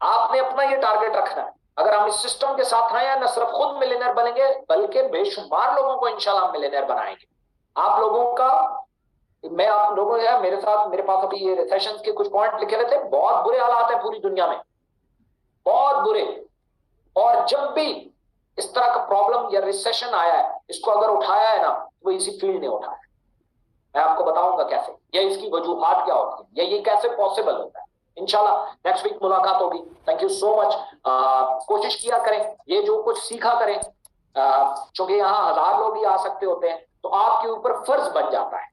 आपने अपना ये टारगेट रखना है। अगर हम इस सिस्टम के साथ हैं, न सिर्फ खुद मिलियनेयर बनेंगे बल्कि बेशुमार लोगों को इंशाल्लाह मिलियनेयर बनाएंगे। आप लोगों का, मैं आप लोगों ने मेरे साथ, मेरे पास अभी ये रिसेशन के कुछ पॉइंट लिखे हुए थे। बहुत बुरे हालात है पूरी दुनिया में, बहुत बुरे। और जब भी इस तरह का प्रॉब्लम या रिसेशन आया है, इसको अगर उठाया है ना, वो इसी फील्ड ने उठाया है। मैं आपको बताऊंगा कैसे, या इसकी वजूहात क्या होती है, या ये कैसे पॉसिबल होता है। इंशाल्लाह नेक्स्ट वीक मुलाकात होगी। Thank you so much. कोशिश किया करें, ये जो कुछ सीखा करें, क्योंकि यहाँ 1000 लोग ही आ सकते होते हैं, तो आपके ऊपर फर्ज बन जाता है,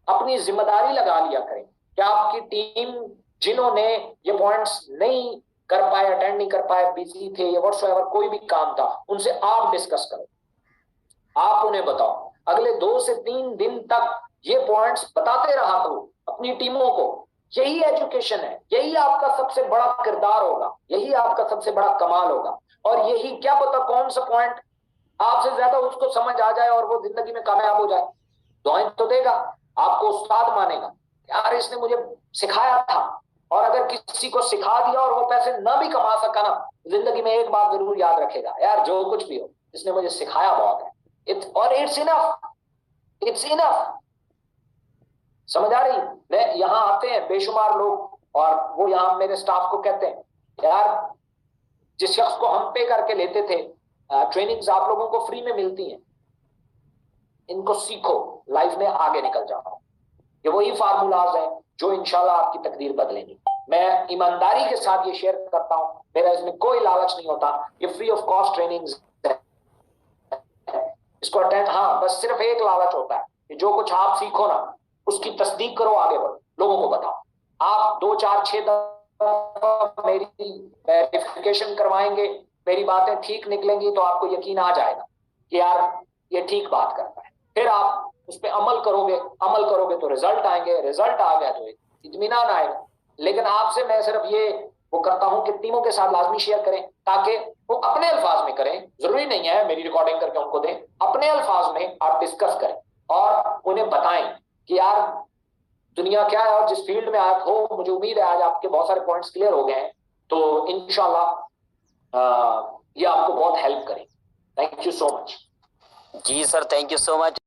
अपनी जिम्मेदारी लगा लिया करें कि आपकी टीम जिन्होंने ये पॉइंट्स नहीं कर पाए, अटेंड नहीं कर पाए, बिजी थे या व्हाटसोएवर कोई भी काम था, उनसे आप डिस्कस करो। आप उन्हें बताओ, अगले 2 से 3 दिन तक ये पॉइंट्स बताते रहा करो अपनी टीमों को। यही एजुकेशन है, यही आपका सबसे बड़ा किरदार होगा, यही आपका सबसे बड़ा कमाल होगा। और यही क्या पता कौन सा पॉइंट आपसे ज्यादा उसको समझ आ जाए और वो जिंदगी में कामयाब हो जाए। दुआएं तो देगा, आपको उस्ताद मानेगा, यार इसने मुझे सिखाया था। और अगर किसी को सिखा दिया और वो पैसे ना भी कमा सका ना, जिंदगी में एक बात जरूर याद रखेगा, यार जो कुछ भी हो इसने मुझे सिखाया बहुत है। और इट्स इनफ, इट्स इनफ। समझ आ रही? मैं यहाँ आते हैं बेशुमार लोग और वो यहाँ मेरे स्टाफ को कहते हैं, यार जिस शख्स को हम पे करके लेते थे, ट्रेनिंग्स आप लोगों को फ्री में मिलती हैं, इनको सीखो, लाइफ में आगे निकल जाओ। ये वही फार्मूलाज हैं जो इंशाल्लाह आपकी तकदीर बदलेंगी। मैं ईमानदारी के साथ ये शेयर करता हूं, मेरा इसमें कोई लालच नहीं होता। ये फ्री ऑफ कॉस्ट ट्रेनिंग्स है, इसको अटेंड, हाँ बस सिर्फ एक लालच होता है कि जो कुछ आप सीखो ना उसकी तस्दीक करो, आगे बढ़ो, लोगों को बताओ। आप 2 4 6 दफा मेरी वेरिफिकेशन करवाएंगे, मेरी बातें ठीक निकलेंगी तो आपको यकीन आ जाएगा कि यार ये ठीक बात करता है, फिर आप उस पर अमल करोगे तो रिजल्ट आएंगे, रिजल्ट आ गया तो इत्मीनान आएगा। लेकिन आपसे मैं सिर्फ ये वो करता हूं कि टीमों के साथ लाजमी शेयर करें, ताकि वो अपने अल्फाज में करें, जरूरी नहीं है मेरी रिकॉर्डिंग करके उनको दें, अपने अल्फाज में आप डिस्कस करें और उन्हें बताएं कि यार दुनिया क्या है और जिस फील्ड में आप हो, मुझे उम्मीद है आज आपके बहुत सारे पॉइंट्स क्लियर हो गए हैं, तो इंशाल्लाह ये आपको बहुत हेल्प करें। Thank you so much. जी sir, thank you so much.